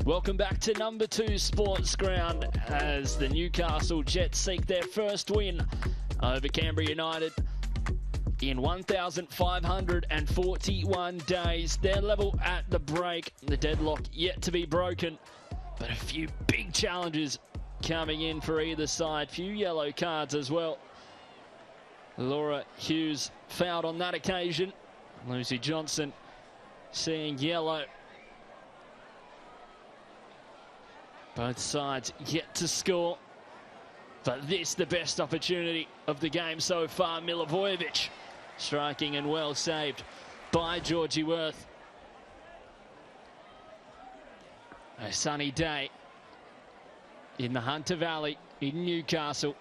Welcome back to number 2 Sports Ground as the Newcastle Jets seek their first win over Canberra United in 1,541 days. They're level at the break. The deadlock yet to be broken, but a few big challenges coming in for either side. Few yellow cards as well. Laura Hughes fouled on that occasion. Lucy Johnson seeing yellow. Both sides yet to score, but this the best opportunity of the game so far. Milivojevic striking and well saved by Georgie Worth. A sunny day in the Hunter Valley in Newcastle.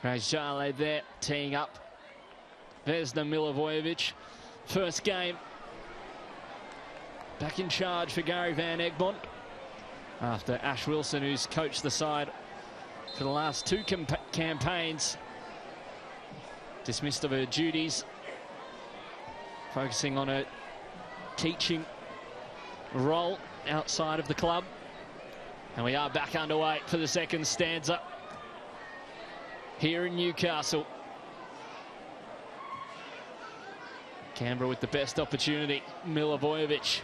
Grace Charlet there teeing up. Vesna Milivojevic. First game back in charge for Gary Van Egmond, after Ash Wilson, who's coached the side for the last 2 campaigns, dismissed of her duties, focusing on her teaching role outside of the club. And we are back underway for the second stanza here in Newcastle. Canberra with the best opportunity. Milivojevic.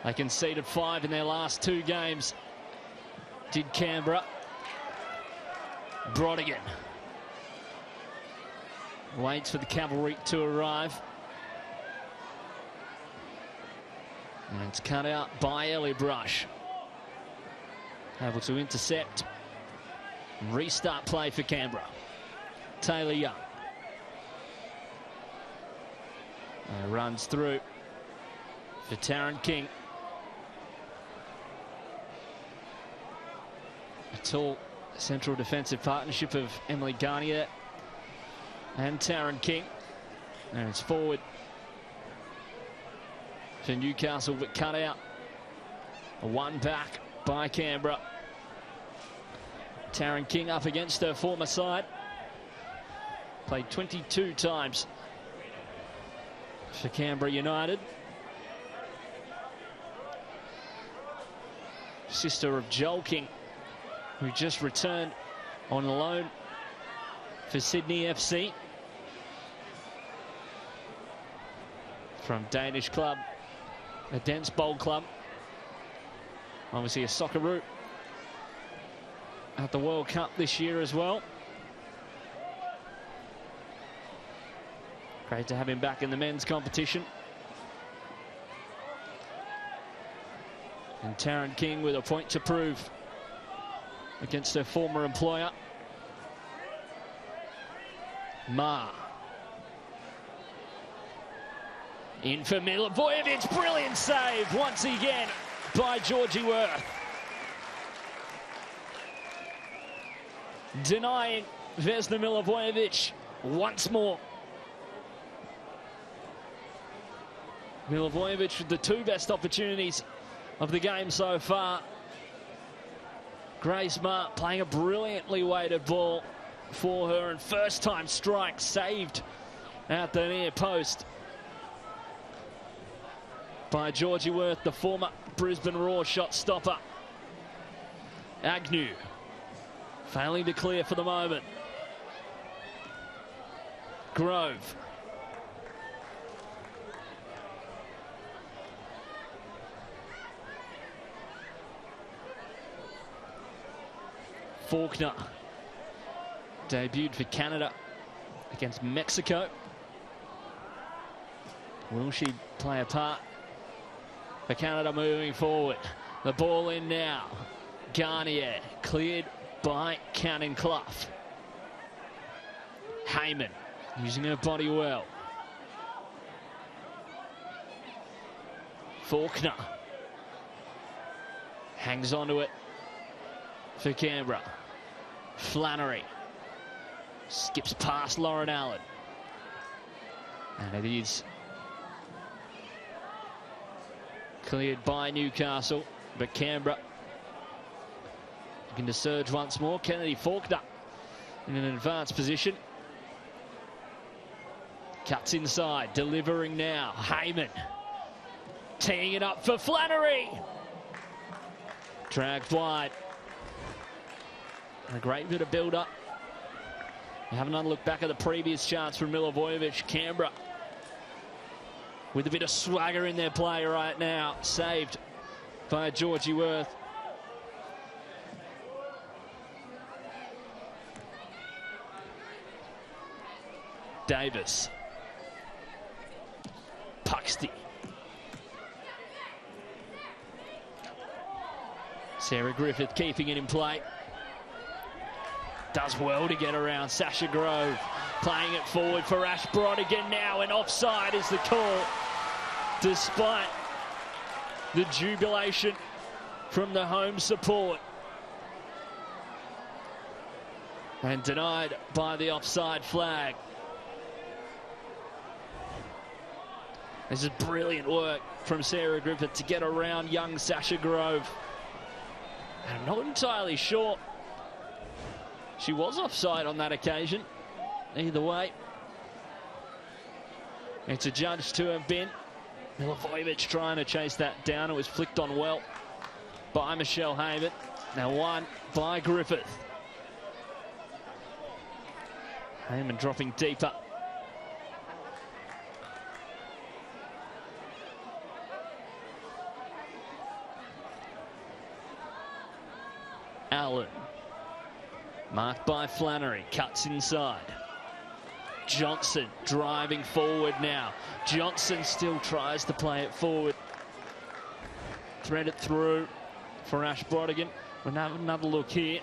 They conceded 5 in their last 2 games. Did Canberra. Brodigan waits for the cavalry to arrive. And it's cut out by Ellie Brush. Able to intercept. Restart play for Canberra. Taylor Young. Runs through for Taryn King. A tall central defensive partnership of Emily Garnier and Taryn King. And it's forward for Newcastle, but cut out. A 1 back by Canberra. Taryn King up against her former side. Played 22 times for Canberra United. Sister of Joel King, who just returned on loan for Sydney FC from Danish club, a Dens Bowl club. Obviously a Socceroo at the World Cup this year as well. Great to have him back in the men's competition. And Taryn King with a point to prove against her former employer. Ma. In for Milivojevic. Brilliant save once again by Georgie Worth. Denying Vesna Milivojevic once more. Milivojevic with the 2 best opportunities of the game so far. Grace Mark playing a brilliantly weighted ball for her, and first time strike saved at the near post by Georgie Worth, the former Brisbane Roar shot stopper. Agnew failing to clear for the moment. Grove. Faulkner debuted for Canada against Mexico. Will she play a part for Canada moving forward? The ball in now. Garnier cleared by Cannon Clough. Heyman using her body well. Faulkner hangs onto it for Canberra. Flannery skips past Lauren Allen. And it is Cleared by Newcastle, but Canberra looking to surge once more. Kennedy Faulkner in an advanced position. Cuts inside, delivering now. Heyman teeing it up for Flannery. Dragged wide. A great bit of build-up. Have another look back at the previous chance from Milivojevic. Canberra with a bit of swagger in their play right now. Saved by Georgie Worth. Davis. Puxty. Sarah Griffith keeping it in play. Does well to get around Sasha Grove. Playing it forward for Ash Brodigan now, and offside is the call. Despite the jubilation from the home support. And denied by the offside flag. This is brilliant work from Sarah Griffith to get around young Sasha Grove. And I'm not entirely sure she was offside on that occasion. Either way, it's adjudged to have been. Milivojevic trying to chase that down. It was flicked on well by Michelle Heyman. Now won by Griffith. Heyman dropping deeper. Allen. Marked by Flannery. Cuts inside. Johnson driving forward now. Johnson still tries to play it forward. Thread it through for Ash Brodigan. We'll have another look here.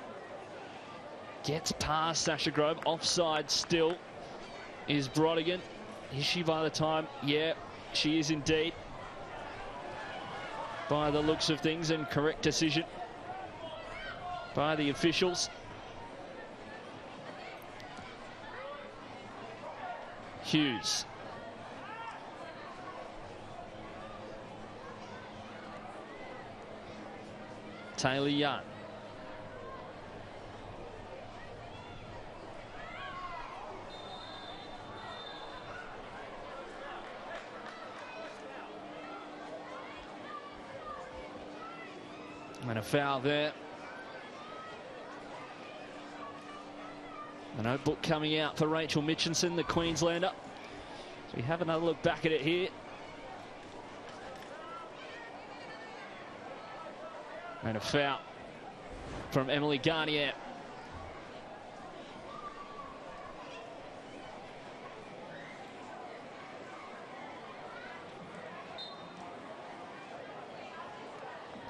Gets past Sasha Grove. Offside still is Brodigan. Is she by the time? Yeah, she is indeed. By the looks of things, and correct decision by the officials. Hughes. Taylor Young. And a foul there. The notebook coming out for Rachel Mitchinson, the Queenslander. So we have another look back at it here. And a foul from Emily Garnier.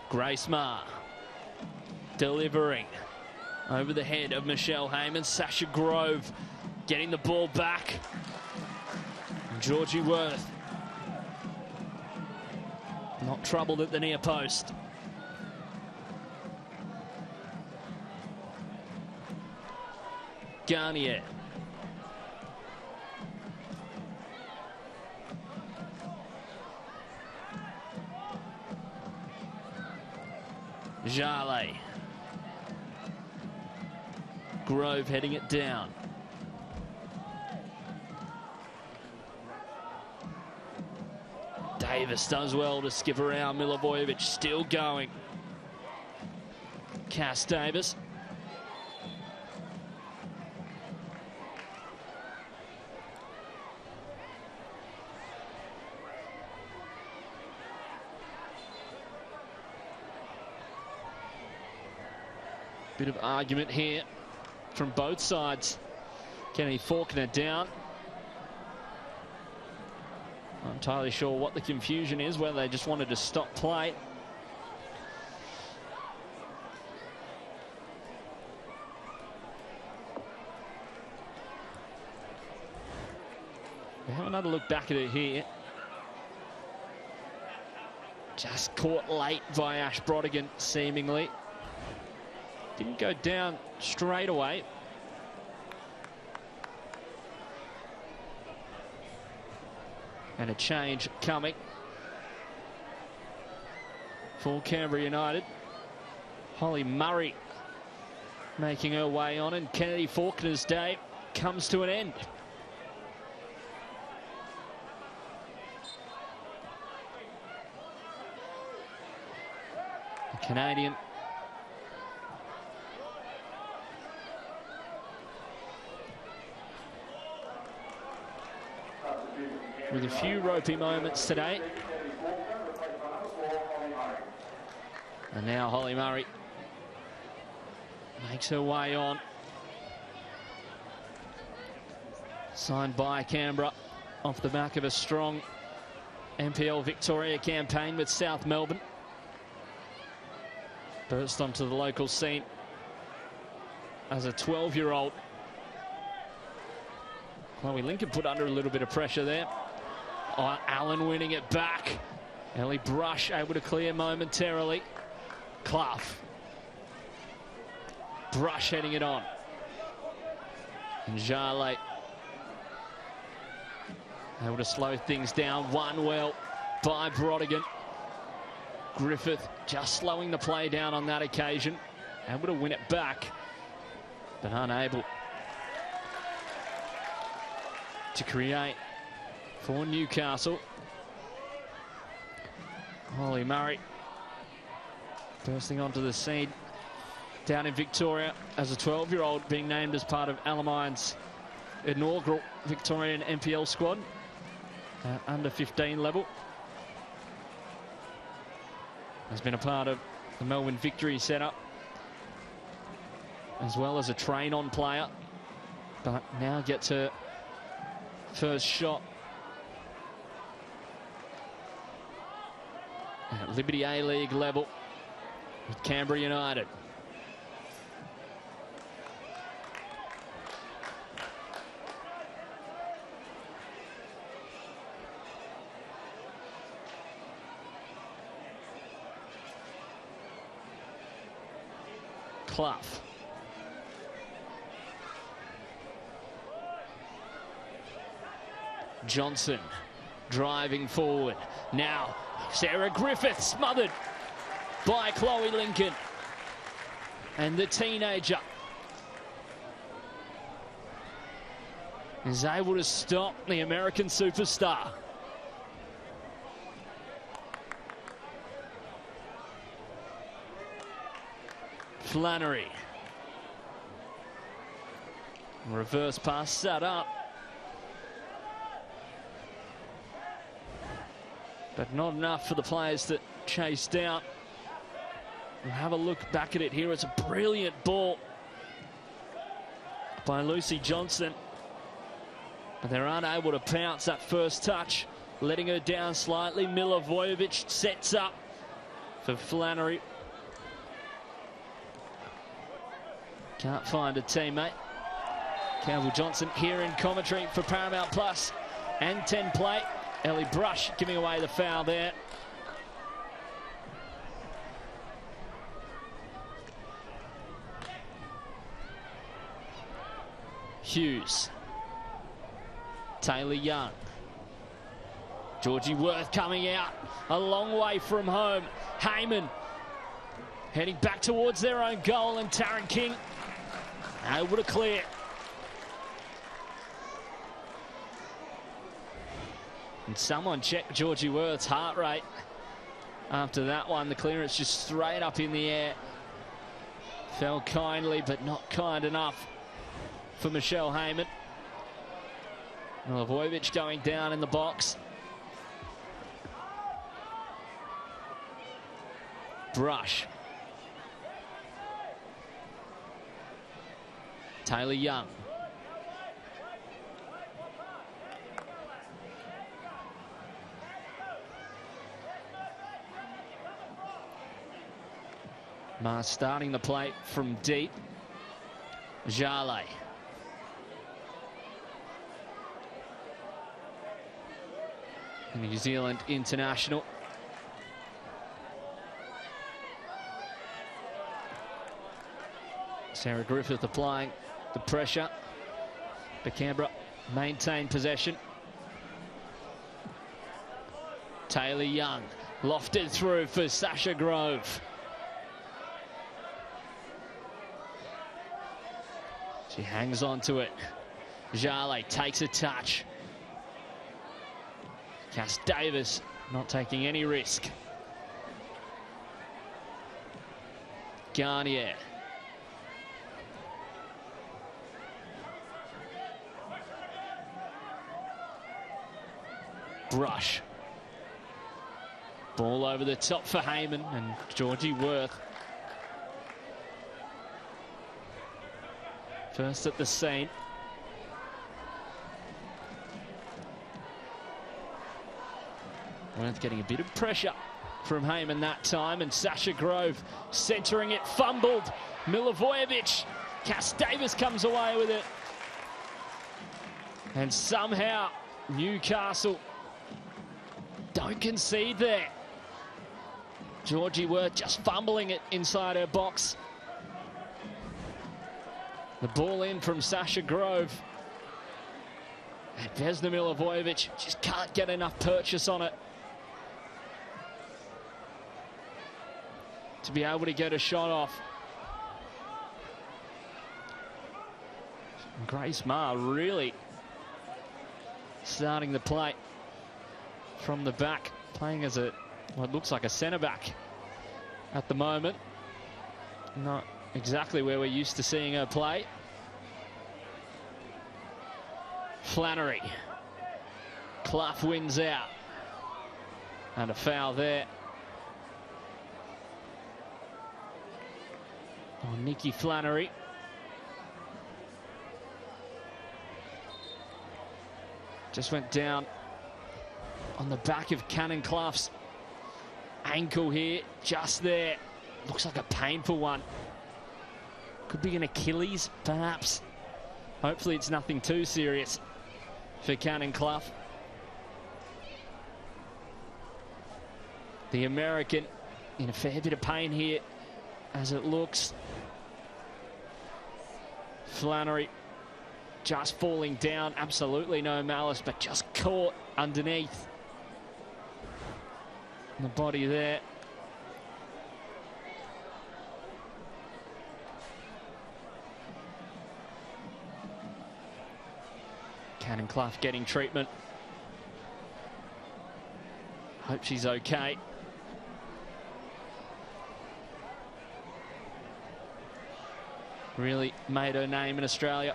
Grace Marr delivering over the head of Michelle Heyman. Sasha Grove getting the ball back. Georgie Worth not troubled at the near post. Garnier. Jarley. Grove heading it down. Davis does well to skip around. Milivojevic still going. Cass Davis. Bit of argument here from both sides. Kennedy Faulkner down. Not entirely sure what the confusion is, whether they just wanted to stop play. We have another look back at it here. Just caught late by Ash Brodigan, seemingly. Didn't go down straight away. And a change coming. for Canberra United. Holly Murray making her way on, and Kennedy Faulkner's day comes to an end. The Canadian with a few ropey moments today. And now Holly Murray makes her way on. Signed by Canberra off the back of a strong NPL Victoria campaign with South Melbourne. Burst onto the local scene as a 12-year-old. Chloe Lincoln put under a little bit of pressure there. Oh, Allen winning it back. Ellie Brush able to clear momentarily. Clough. Brush heading it on. And Jarley able to slow things down. Won well by Brodigan. Griffith just slowing the play down on that occasion. Able to win it back, but unable to create for Newcastle. Holly Murray bursting onto the scene down in Victoria as a 12-year-old, being named as part of Alamine's inaugural Victorian NPL squad at under 15 level. Has been a part of the Melbourne Victory setup, as well as a train-on player, but now gets her first shot at Liberty A-League level with Canberra United. Clough. Johnson driving forward. Now Sarah Griffith smothered by Chloe Lincoln. And the teenager is able to stop the American superstar. Flannery. Reverse pass set up. But not enough for the players that chased down. We'll have a look back at it here. It's a brilliant ball by Lucy Johnson. But they're unable to pounce that first touch, letting her down slightly. Milivojevic sets up for Flannery. Can't find a teammate. Campbell Johnson here in commentary for Paramount Plus and 10 Play. Ellie Brush giving away the foul there. Hughes. Taylor Young. Georgie Worth coming out a long way from home. Heyman heading back towards their own goal, and Taryn King able to clear. And someone checked Georgie Worth's heart rate after that one. The clearance just straight up in the air. Fell kindly, but not kind enough for Michelle Heyman. Milivojevic going down in the box. Brush. Taylor Young. Mars starting the play from deep. Jarley. New Zealand international. Sarah Griffith applying the pressure. But Canberra maintain possession. Taylor Young Lofted through for Sasha Grove. She hangs on to it. Jale takes a touch. Cass Davis not taking any risk. Garnier. Brush. Ball over the top for Heyman and Georgie Worth. First at the scene. Worth getting a bit of pressure from Heyman that time, and Sasha Grove centering it, fumbled. Milivojevic. Cass Davis comes away with it. And somehow Newcastle don't concede there. Georgie Worth just fumbling it inside her box. The ball in from Sasha Grove. And Vesna Milivojevic just can't get enough purchase on it to be able to get a shot off. And Grace Ma really starting the play from the back, playing as what looks like a centre back at the moment. Not exactly where we're used to seeing her play. Flannery. Clough wins out. And a foul there on Nikki Flannery. Just went down on the back of Cannon Clough's ankle here, just there. Looks like a painful one. Could be an Achilles, perhaps. Hopefully it's nothing too serious for Cannon Clough. The American in a fair bit of pain here, as it looks. Flannery just falling down, absolutely no malice, but just caught underneath the body there. Cannon Clough getting treatment. Hope she's okay. Really made her name in Australia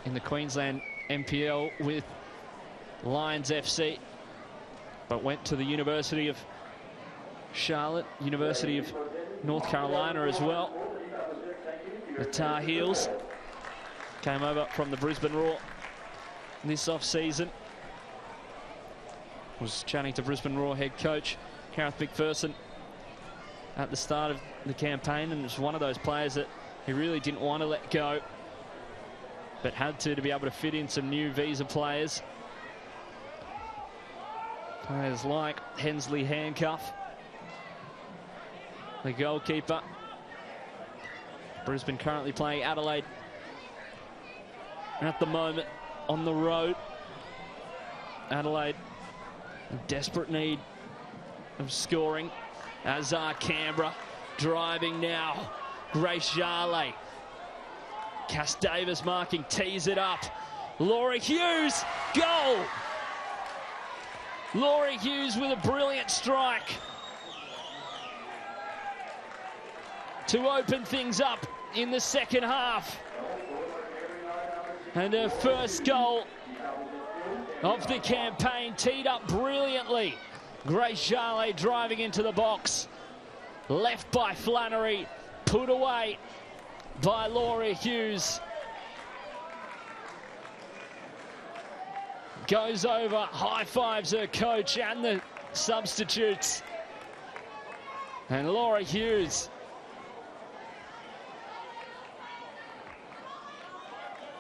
in the Queensland NPL with Lions FC, but went to the University of Charlotte, University of North Carolina as well. The Tar Heels came over from the Brisbane Roar this off-season. Was chatting to Brisbane Roar head coach Gareth McPherson at the start of the campaign, and was one of those players that he really didn't want to let go, but had to be able to fit in some new visa players. Players like Hensley Handcuff, the goalkeeper. Brisbane currently playing Adelaide at the moment on the road. Adelaide in desperate need of scoring, as are Canberra. Driving now, Grace Jale. Cass Davis marking, tees it up. Laura Hughes, goal! Laura Hughes with a brilliant strike to open things up in the second half. And her first goal of the campaign, teed up brilliantly. Grace Jale driving into the box. Left by Flannery, put away by Laura Hughes. Goes over, high fives her coach and the substitutes. And Laura Hughes.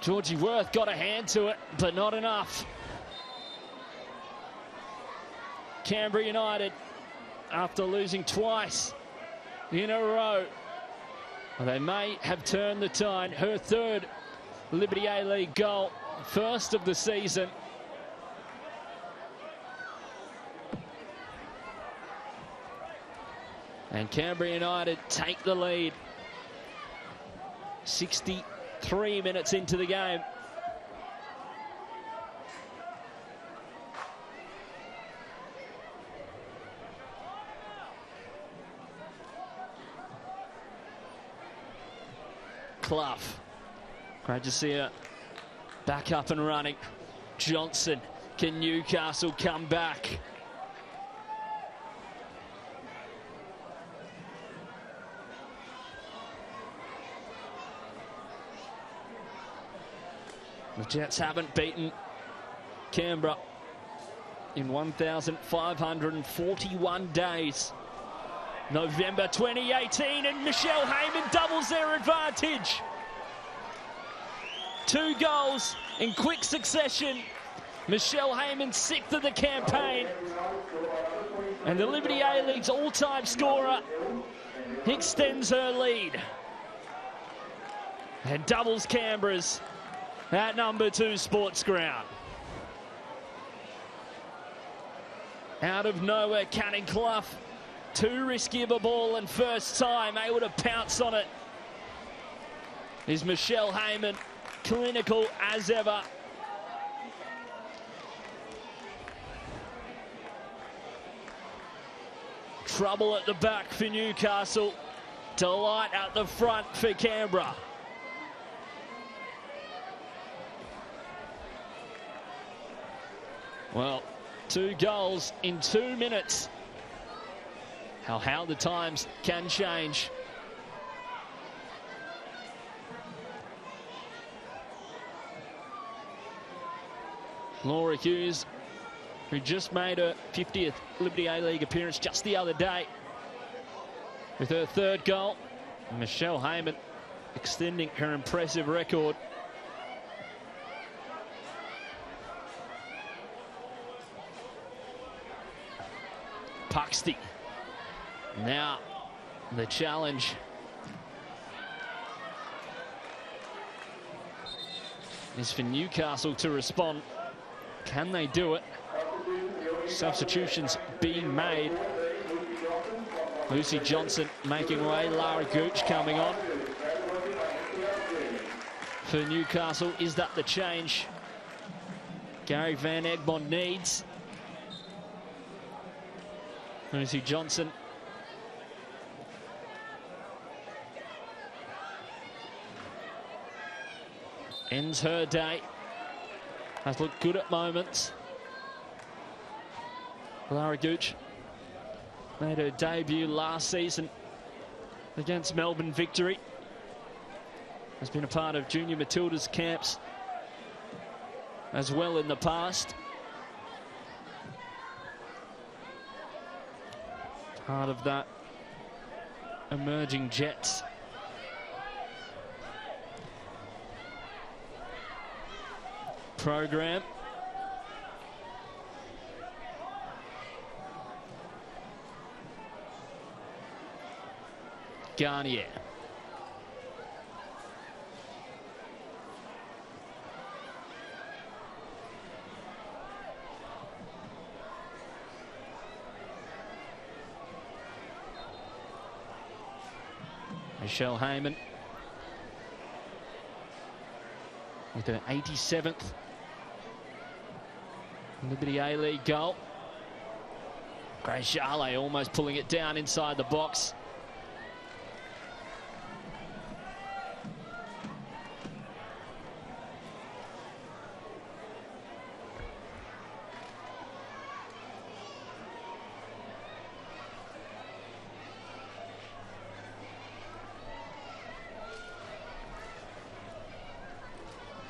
Georgie Worth got a hand to it, but not enough. Canberra United, after losing twice in a row, they may have turned the tide. Her third Liberty A-League goal, first of the season. And Canberra United take the lead. 63 minutes into the game. Clough. Great to see her back up and running. Johnson. Can Newcastle come back? The Jets haven't beaten Canberra in 1,541 days. November 2018, and Michelle Heyman doubles their advantage. 2 goals in quick succession. Michelle Heyman, 6th of the campaign. And the Liberty A-League's all-time scorer extends her lead. And doubles Canberra's at number 2 sports ground. Out of nowhere, Canning Clough. Too risky of a ball, and first time able to pounce on it is Michelle Heyman, clinical as ever. Trouble at the back for Newcastle. Delight at the front for Canberra. Well, 2 goals in 2 minutes. How the times can change. Laura Hughes, who just made her 50th Liberty A-League appearance just the other day with her 3rd goal. And Michelle Heyman extending her impressive record. Puxty. Now, the challenge is for Newcastle to respond. Can they do it? Substitutions being made. Lucy Johnson making way. Lara Gooch coming on. For Newcastle, is that the change Gary Van Egmond needs? Lucy Johnson. Ends her day. Has looked good at moments. Lara Gooch made her debut last season against Melbourne Victory. Has been a part of Junior Matilda's camps as well in the past. Part of that emerging Jets program. Garnier. Michelle Heyman with her 87th Liberty A-League goal. Grace Charlet almost pulling it down inside the box.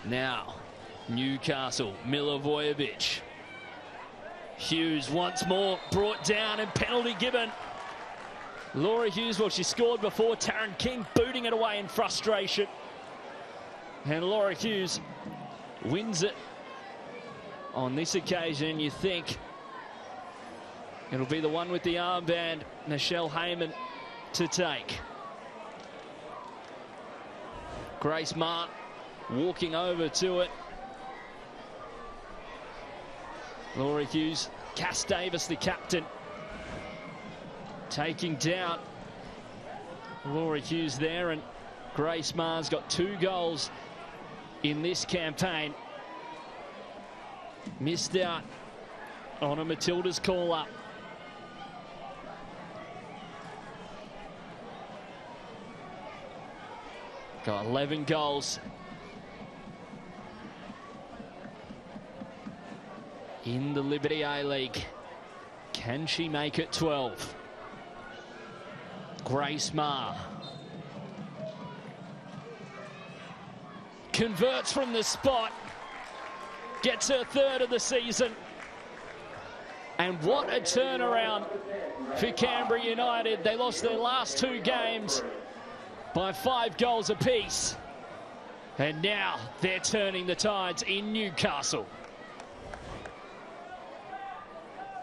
Now, Newcastle, Milivojevic. Hughes once more brought down and penalty given. Laura Hughes, well, she scored before. Taryn King booting it away in frustration. And Laura Hughes wins it. On this occasion, you think it'll be the one with the armband, Michelle Heyman, to take. Grace Martin walking over to it. Laura Hughes, Cass Davis, the captain, taking down Laura Hughes there, and Grace Maher's got 2 goals in this campaign. Missed out on a Matilda's call-up. Got 11 goals in the Liberty A-League. Can she make it 12? Grace Maher converts from the spot, gets her 3rd of the season. And what a turnaround for Canberra United. They lost their last 2 games by 5 goals apiece. And now they're turning the tides in Newcastle.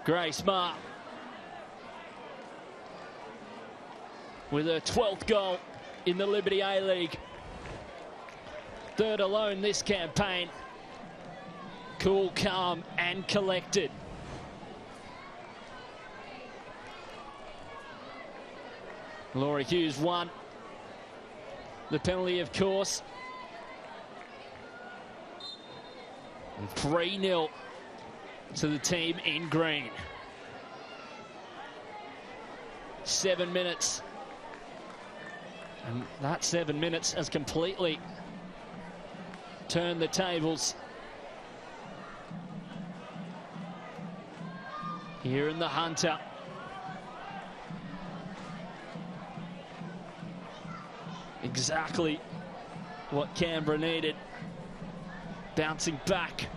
Grace Maher with her 12th goal in the Liberty A-League. 3rd alone this campaign. Cool, calm and collected. Laura Hughes won the penalty, of course. And 3-0 to the team in green. 7 minutes. And that 7 minutes has completely turned the tables here in the Hunter. Exactly what Canberra needed. Bouncing back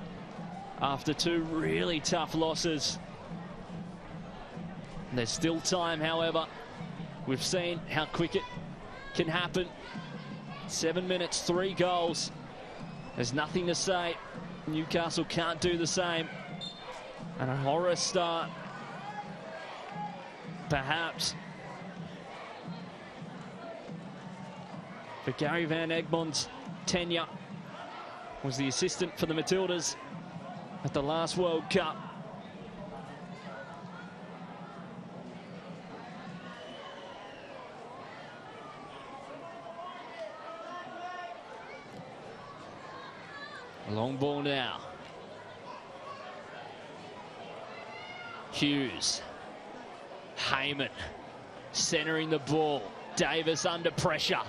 after 2 really tough losses. There's still time, however. We've seen how quick it can happen. 7 minutes, 3 goals. There's nothing to say. Newcastle can't do the same. And a horror start, perhaps, for Gary Van Egmond's tenure. Was the assistant for the Matildas at the last World Cup. A long ball now. Hughes. Heyman centering the ball. Davis under pressure.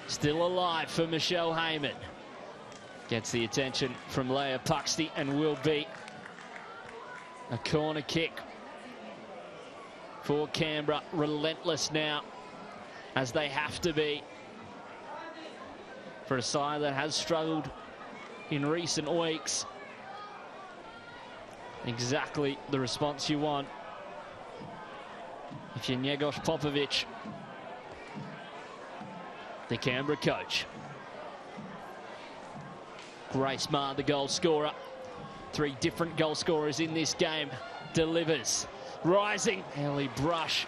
Still alive for Michelle Heyman. Gets the attention from Leah Puxty and will be a corner kick for Canberra. Relentless now, as they have to be, for a side that has struggled in recent weeks. Exactly the response you want if you're Njegos Popovic, the Canberra coach. Grace Maher, the goal scorer. 3 different goal scorers in this game. Delivers. Rising. Ellie Brush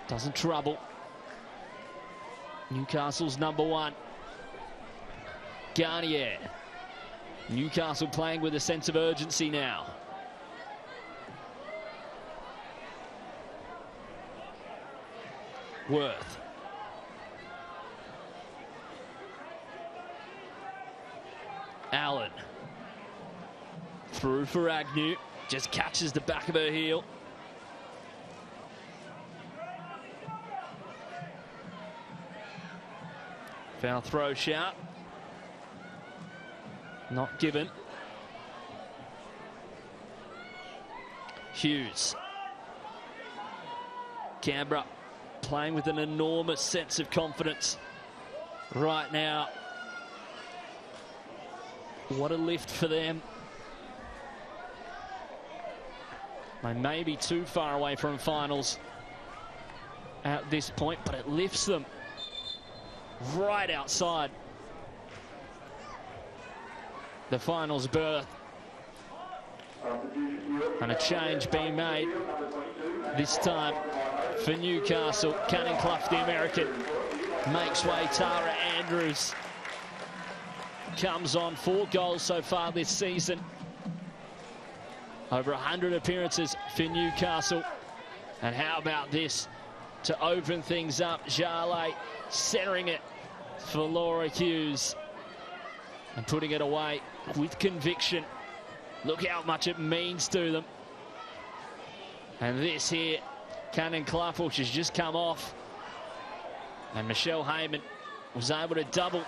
doesn't trouble Newcastle's number 1. Garnier. Newcastle playing with a sense of urgency now. Worth. Allen. Through for Agnew. Just catches the back of her heel. Foul throw shout. Not given. Hughes. Canberra playing with an enormous sense of confidence right now. What a lift for them. They may be too far away from finals at this point, but it lifts them right outside the finals berth. And a change being made this time for Newcastle. Canning Clough, the American, makes way. Tara Andrews comes on. 4 goals so far this season. Over 100 appearances for Newcastle. And how about this to open things up? Jarley centering it for Laura Hughes and putting it away with conviction. Look how much it means to them. And this here, Cannon Clough, which has just come off. And Michelle Heyman was able to double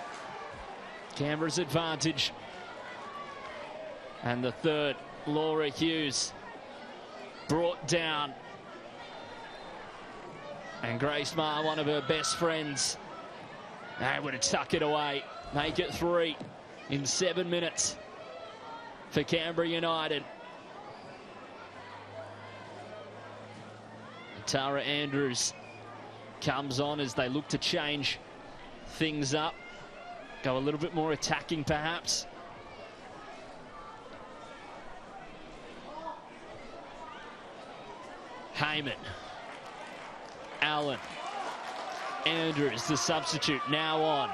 Canberra's advantage. And the third, Laura Hughes, brought down. And Grace Maher, one of her best friends, able to tuck it away, make it 3 in 7 minutes for Canberra United. Tara Andrews comes on as they look to change things up, go a little bit more attacking perhaps. Heyman, Allen, Andrews, the substitute, now on.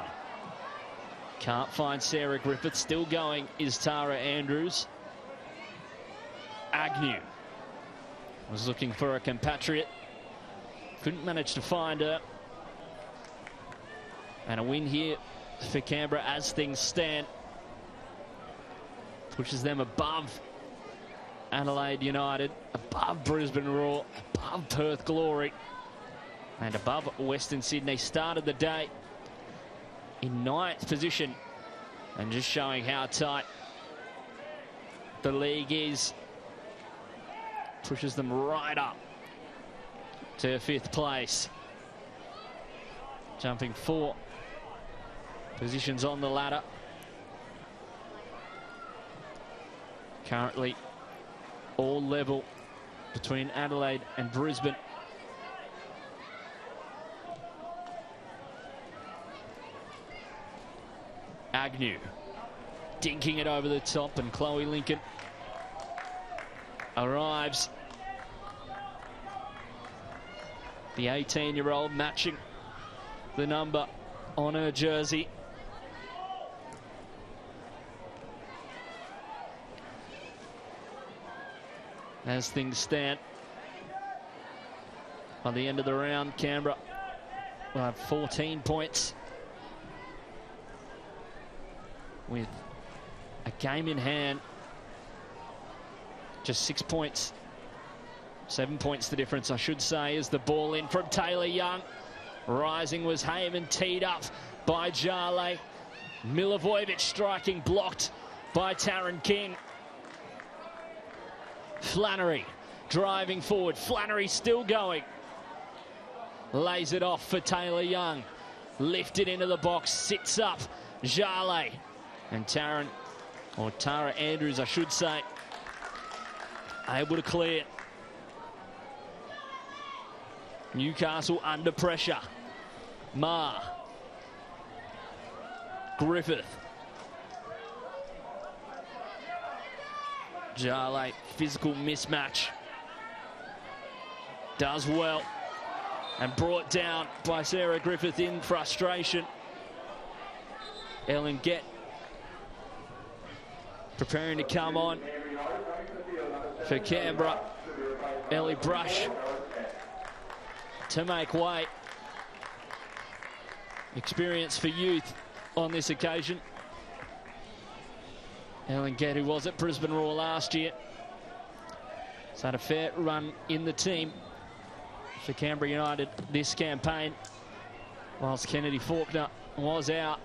Can't find Sarah Griffith. Still going is Tara Andrews. Agnew was looking for a compatriot. Couldn't manage to find her. And a win here for Canberra as things stand. Pushes them above Adelaide United, above Brisbane Roar, above Perth Glory, and above Western Sydney. Started the day in 9th position, and just showing how tight the league is. Pushes them right up to 5th place. Jumping 4 positions on the ladder. Currently all level between Adelaide and Brisbane. Agnew dinking it over the top, and Chloe Lincoln arrives. The 18-year-old matching the number on her jersey. As things stand, by the end of the round, Canberra will have 14 points with a game in hand. Just 6 points. 7 points the difference, I should say, as the ball in from Taylor Young. Rising was Heyman, teed up by Jarley. Milivojevic striking, blocked by Taryn King. Flannery driving forward. Flannery still going. Lays it off for Taylor Young. Lifted into the box, sits up Jarley. And Tara Andrews, I should say, able to clear. Newcastle under pressure. Maher. Griffith. Jarley, physical mismatch. Does well. And brought down by Sarah Griffith in frustration. Ellen Gett preparing to come on for Canberra. Ellie Brush to make way. Experience for youth on this occasion. Ellen Gett, who was at Brisbane Roar last year, has had a fair run in the team for Canberra United this campaign, whilst Kennedy Faulkner was out.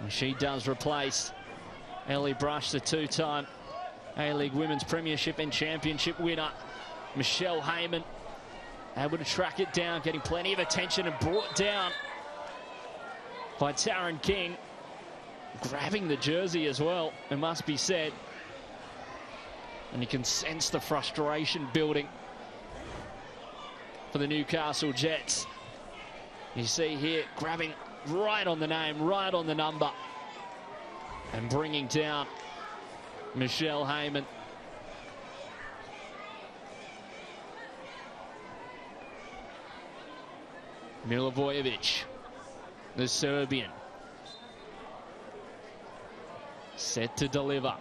And she does replace Ellie Brush, the two-time A-League Women's Premiership and Championship winner, Michelle Heyman. Able to track it down, getting plenty of attention, and brought down by Taryn King. Grabbing the jersey as well, it must be said. And you can sense the frustration building for the Newcastle Jets. You see here, grabbing right on the name, right on the number, and bringing down Michelle Heyman. Milivojevic, the Serbian, Set to deliver.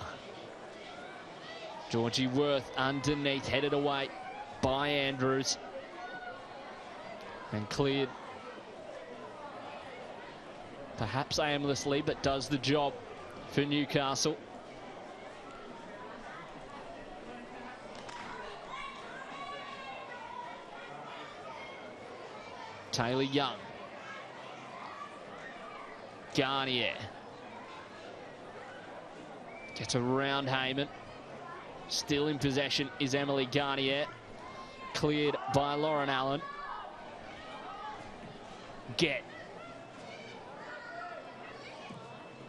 Georgie Worth underneath, headed away by Andrews. And cleared. Perhaps aimlessly, but does the job for Newcastle. Taylor Young. Garnier. Gets around Heyman. Still in possession is Emily Garnier. Cleared by Lauren Allen. Get.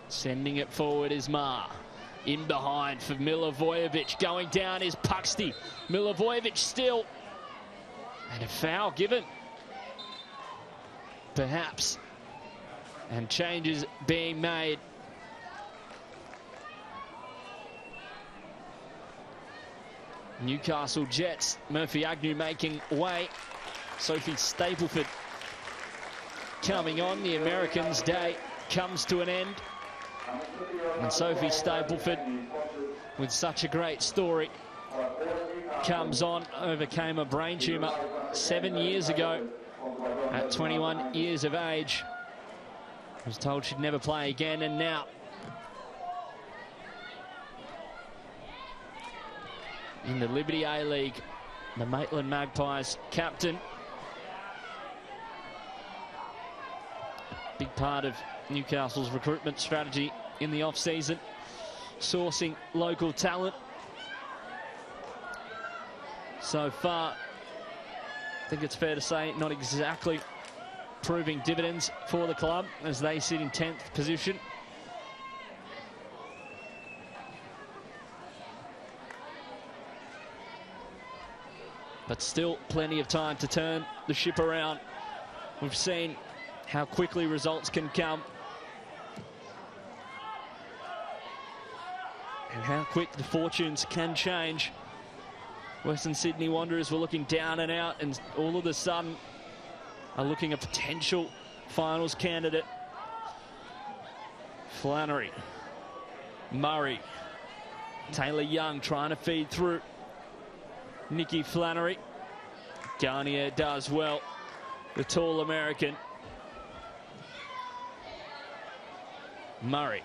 Sending it forward is Ma. In behind for Milivojevic. Going down is Puxty. Milivojevic still. And a foul given. Perhaps. And changes being made. Newcastle Jets. Murphy Agnew making way. Sophie Stapleford coming on. The Americans' day comes to an end. And Sophie Stapleford, with such a great story, comes on, overcame a brain tumour 7 years ago at 21 years of age. Was told she'd never play again, and now in the Liberty A-League, the Maitland Magpies captain. Big part of Newcastle's recruitment strategy in the off-season, sourcing local talent. So far, I think it's fair to say, not exactly proving dividends for the club as they sit in 10th position. But still plenty of time to turn the ship around. We've seen how quickly results can come and how quick the fortunes can change. Western Sydney Wanderers were looking down and out, and all of a sudden are looking a potential finals candidate. Flannery, Murray, Taylor Young trying to feed through. Nikki Flannery. Garnier does well, the tall American. Murray.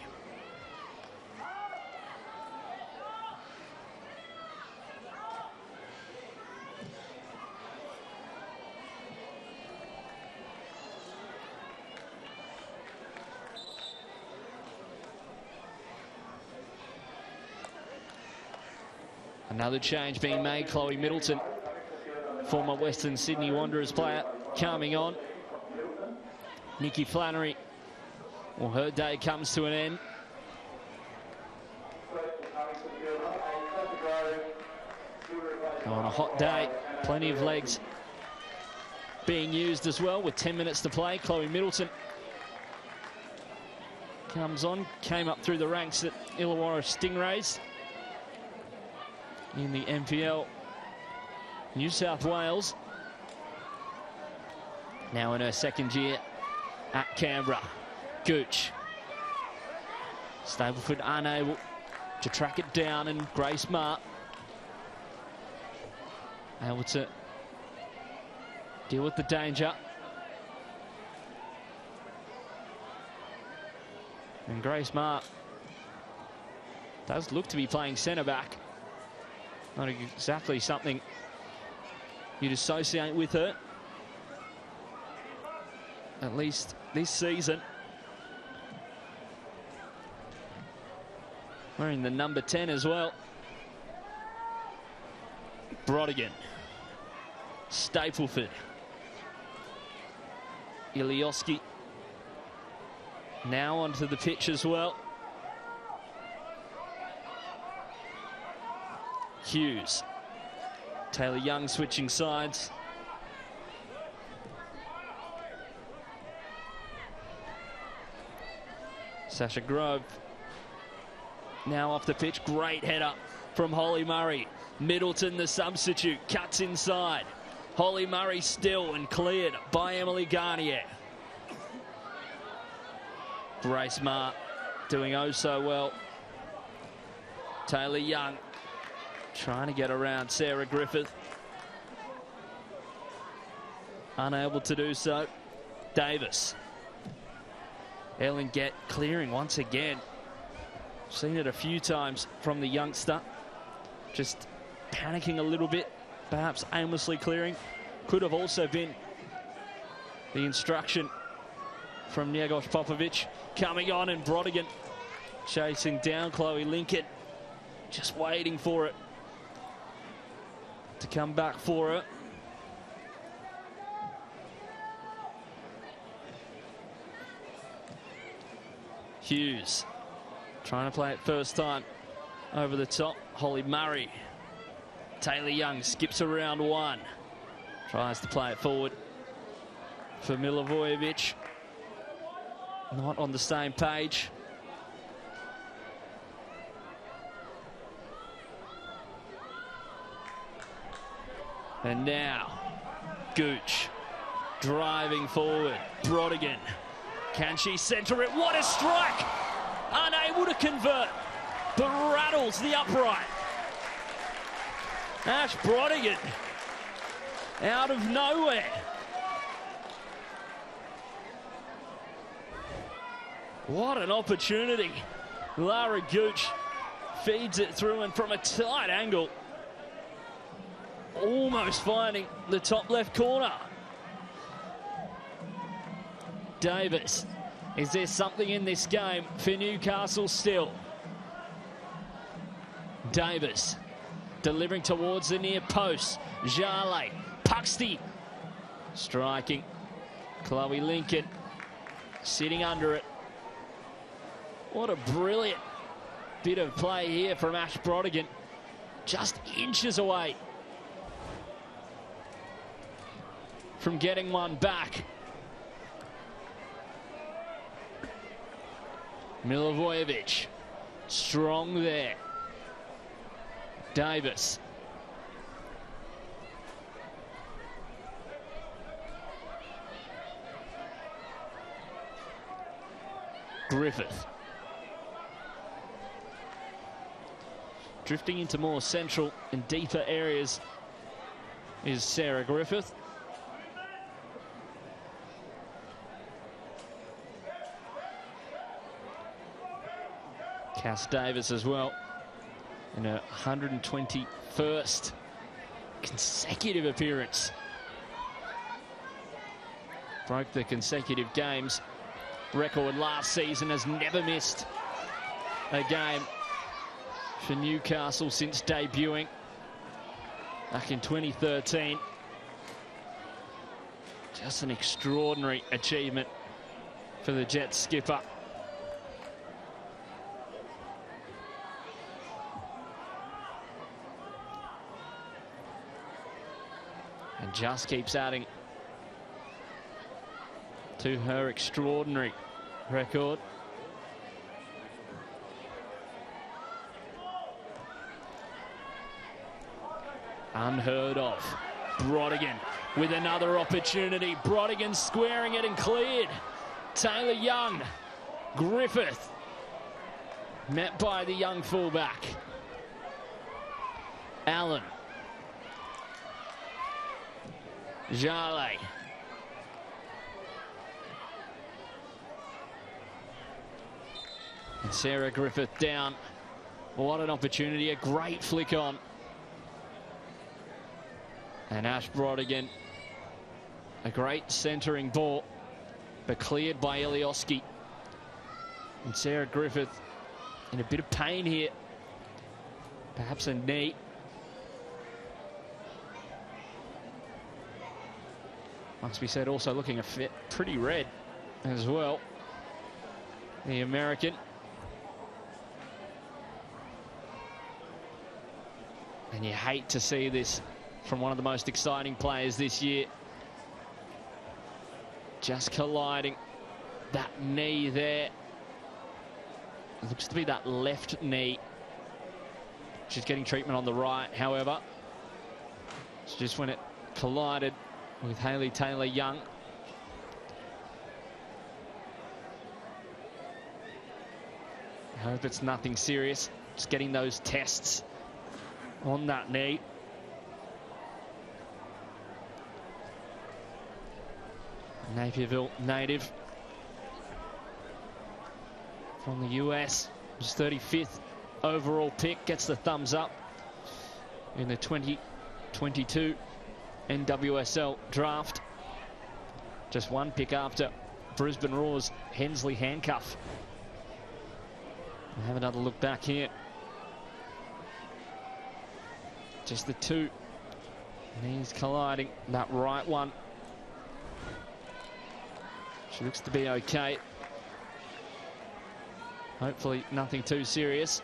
Another change being made. Chloe Middleton, former Western Sydney Wanderers player, coming on. Nikki Flannery, well, her day comes to an end. On a hot day, plenty of legs being used as well with 10 minutes to play. Chloe Middleton comes on, came up through the ranks at Illawarra Stingrays in the NPL New South Wales. Now in her second year at Canberra. Gooch. Stapleford unable to track it down, and Grace Marr able to deal with the danger. And Grace Marr does look to be playing centre back. Not exactly something you'd associate with her, at least this season. Wearing the number 10 as well. Brodigan. Stapleford. Ilioski now onto the pitch as well. Hughes. Taylor Young switching sides. Sasha Grove now off the pitch. Great header from Holly Murray. Middleton, the substitute, cuts inside. Holly Murray still, and cleared by Emily Garnier. Grace Marr doing oh so well Taylor Young trying to get around Sarah Griffith. Unable to do so. Davis. Ellen Gett clearing once again. Seen it a few times from the youngster. Just panicking a little bit, perhaps aimlessly clearing. Could have also been the instruction from Njegos Popovic. Coming on, and Brodigan chasing down Chloe Lincoln. Just waiting for it to come back for her. Hughes trying to play it first time over the top. Holly Murray. Taylor Young skips around one. Tries to play it forward for Milivojevic. Not on the same page. And now, Gooch driving forward. Brodigan. Can she centre it? What a strike! Unable to convert, but rattles the upright. Ash Brodigan out of nowhere. What an opportunity. Lara Gooch feeds it through, and from a tight angle, almost finding the top left corner. Davis. Is there something in this game for Newcastle still? Davis delivering towards the near post. Jale. Puxty striking. Chloe Lincoln sitting under it. What a brilliant bit of play here from Ash Brodigan. Just inches away from getting one back. Milivojevic, strong there. Davis. Griffith. Drifting into more central and deeper areas is Sarah Griffith. Cass Davis as well in her 121st consecutive appearance. Broke the consecutive games record last season, has never missed a game for Newcastle since debuting back in 2013. Just an extraordinary achievement for the Jets skipper. And just keeps adding to her extraordinary record. Unheard of. Brodigan with another opportunity. Brodigan squaring it and cleared. Taylor Young. Griffith met by the young fullback. Allen. Jale. And Sarah Griffith down. What an opportunity. A great flick on. And Ash Brodigan. A great centering ball, but cleared by Ilioski. And Sarah Griffith in a bit of pain here. Perhaps a knee. Must be said, also looking pretty red as well. The American. And you hate to see this from one of the most exciting players this year. Just colliding. That knee there. It looks to be that left knee. She's getting treatment on the right, however. It's just when it collided with Hayley Taylor-Young. I hope it's nothing serious. Just getting those tests on that knee. Napierville native from the US, was 35th overall pick, gets the thumbs up in the 2022 NWSL draft. Just one pick after Brisbane Roar's Hensley handcuff. We'll have another look back here. Just the two knees colliding. That right one. She looks to be okay. Hopefully nothing too serious.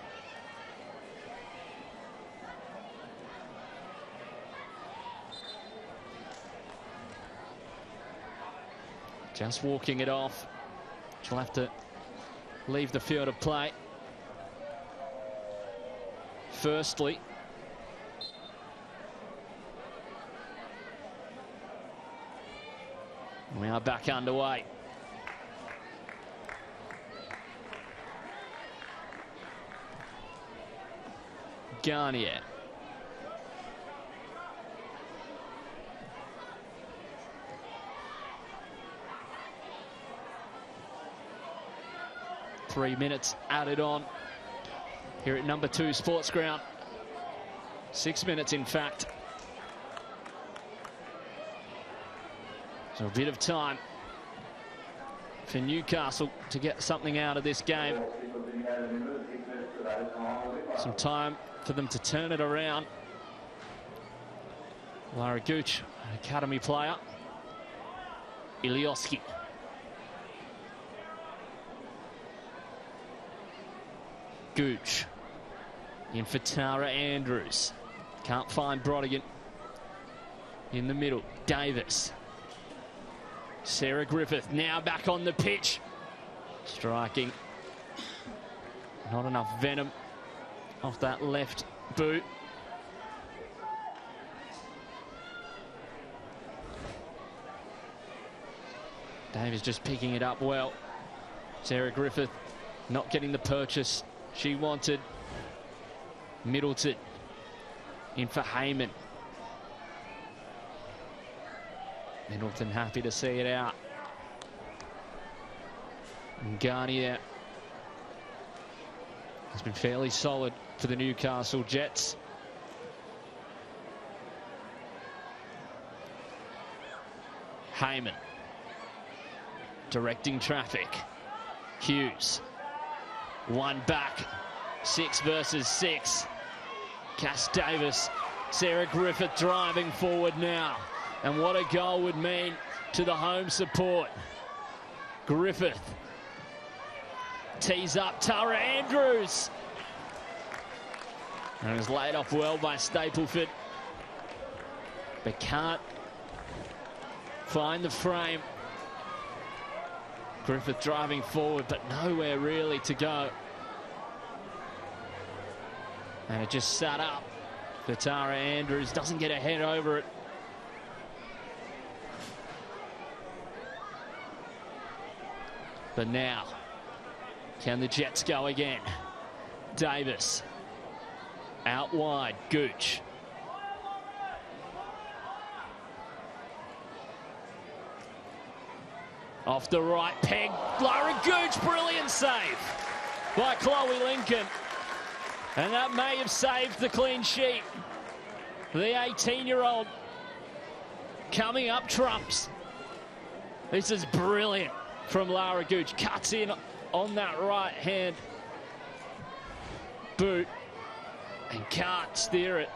Just walking it off. She'll have to leave the field of play. Firstly, we are back underway. Garnier. Three minutes added on here at number 2 Sports Ground. 6 minutes, in fact. So a bit of time for Newcastle to get something out of this game. Some time for them to turn it around. Lara Gooch, an academy player. Ilioski. Gooch. In for Tara Andrews. Can't find Brodigan. In the middle, Davis. Sarah Griffith now back on the pitch. Striking. Not enough venom off that left boot. Davis just picking it up well. Sarah Griffith not getting the purchase she wanted. Middleton in for Heyman. Middleton happy to see it out. And Garnier has been fairly solid for the Newcastle Jets. Heyman directing traffic. Hughes. One back. 6 versus 6. Cass Davis. Sarah Griffith driving forward now. And what a goal would mean to the home support. Griffith tees up Tara Andrews. And it was laid off well by Stapleford. But can't find the frame. Griffith driving forward, but nowhere really to go. And it just sat up for Tara Andrews. Doesn't get a head over it. But now, can the Jets go again? Davis. Out wide, Gooch. Off the right peg, Lara Gooch, brilliant save by Chloe Lincoln. And that may have saved the clean sheet. The 18-year-old coming up trumps. This is brilliant from Lara Gooch. Cuts in on that right hand boot and can't steer it.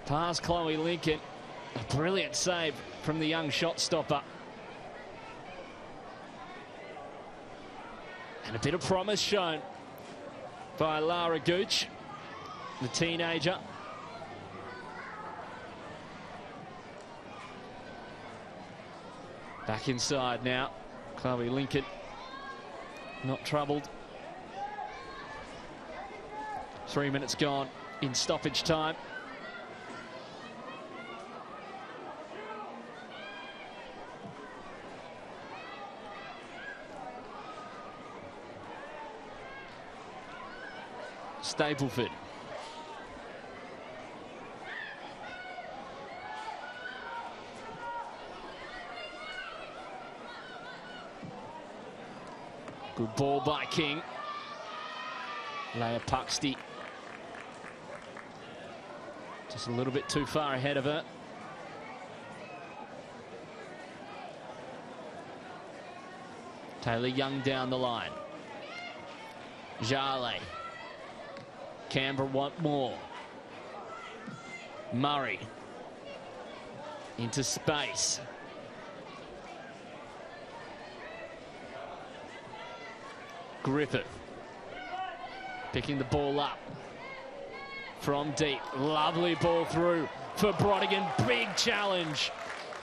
Past Chloe Lincoln. A brilliant save from the young shot stopper. And a bit of promise shown by Lara Gooch, the teenager. Back inside now. Chloe Lincoln not troubled. 3 minutes gone in stoppage time. Stapleford. Good ball by King. Leia Puxty. Just a little bit too far ahead of her. Taylor Young down the line. Jale. Canberra want more. Murray. Into space. Griffith. Picking the ball up. From deep. Lovely ball through for Brodigan. Big challenge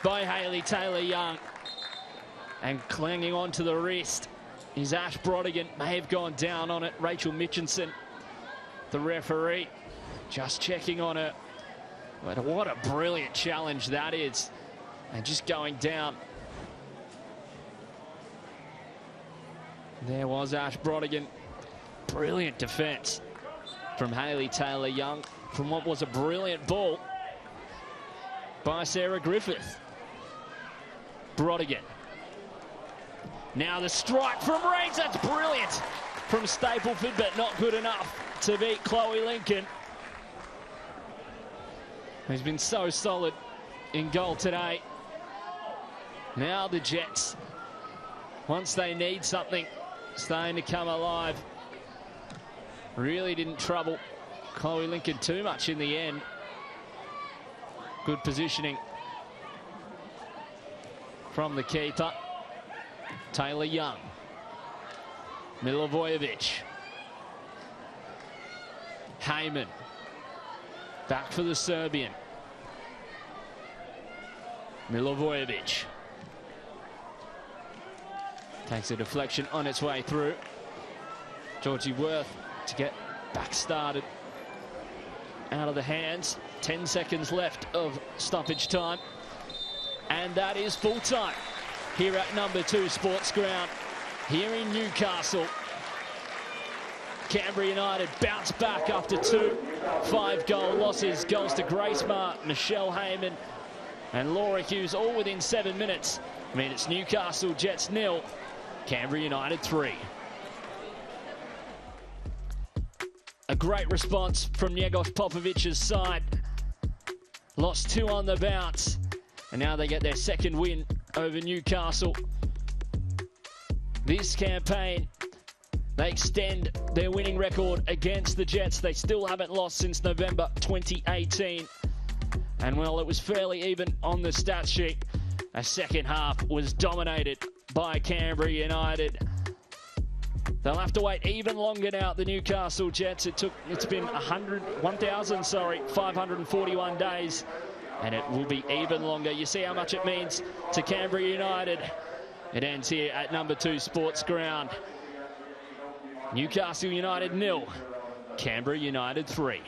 by Hayley Taylor-Young. And clinging onto the wrist is Ash Brodigan. May have gone down on it. Rachel Mitchinson, the referee, just checking on her. But what a brilliant challenge that is. And just going down. There was Ash Brodigan. Brilliant defence from Hayley Taylor-Young from what was a brilliant ball by Sarah Griffith. Brodigan. Now the strike from range. That's brilliant from Stapleford, but not good enough to beat Chloe Lincoln, who's been so solid in goal today. Now the Jets, once they need something, starting to come alive. Really didn't trouble Chloe Lincoln too much in the end. Good positioning from the keeper. Taylor Young. Milivojevic. Heyman. Back for the Serbian. Milivojevic. Takes a deflection on its way through. Georgie Worth to get back started. Out of the hands. 10 seconds left of stoppage time. And that is full time here at number 2 Sports Ground here in Newcastle. Canberra United bounce back after 2 5-goal losses. Goals to Grace Mark, Michelle Heyman and Laura Hughes, all within 7 minutes. I mean, it's Newcastle Jets 0, Canberra United 3. A great response from Njegos Popovic's side. Lost 2 on the bounce, and now they get their second win over Newcastle. This campaign, they extend their winning record against the Jets. They still haven't lost since November 2018. And well, it was fairly even on the stat sheet. A second half was dominated by Canberra United. They'll have to wait even longer now, the Newcastle Jets. It's been 541 days, and it will be even longer. You see how much it means to Canberra United. It ends here at number 2 Sports Ground. Newcastle United 0, Canberra United 3.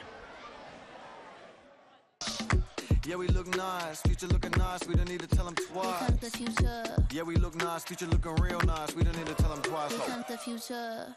Yeah, we look nice, future looking nice, we don't need to tell them twice. Here comes the future. Yeah, we look nice, future looking real nice, we don't need to tell them twice. Here comes the future.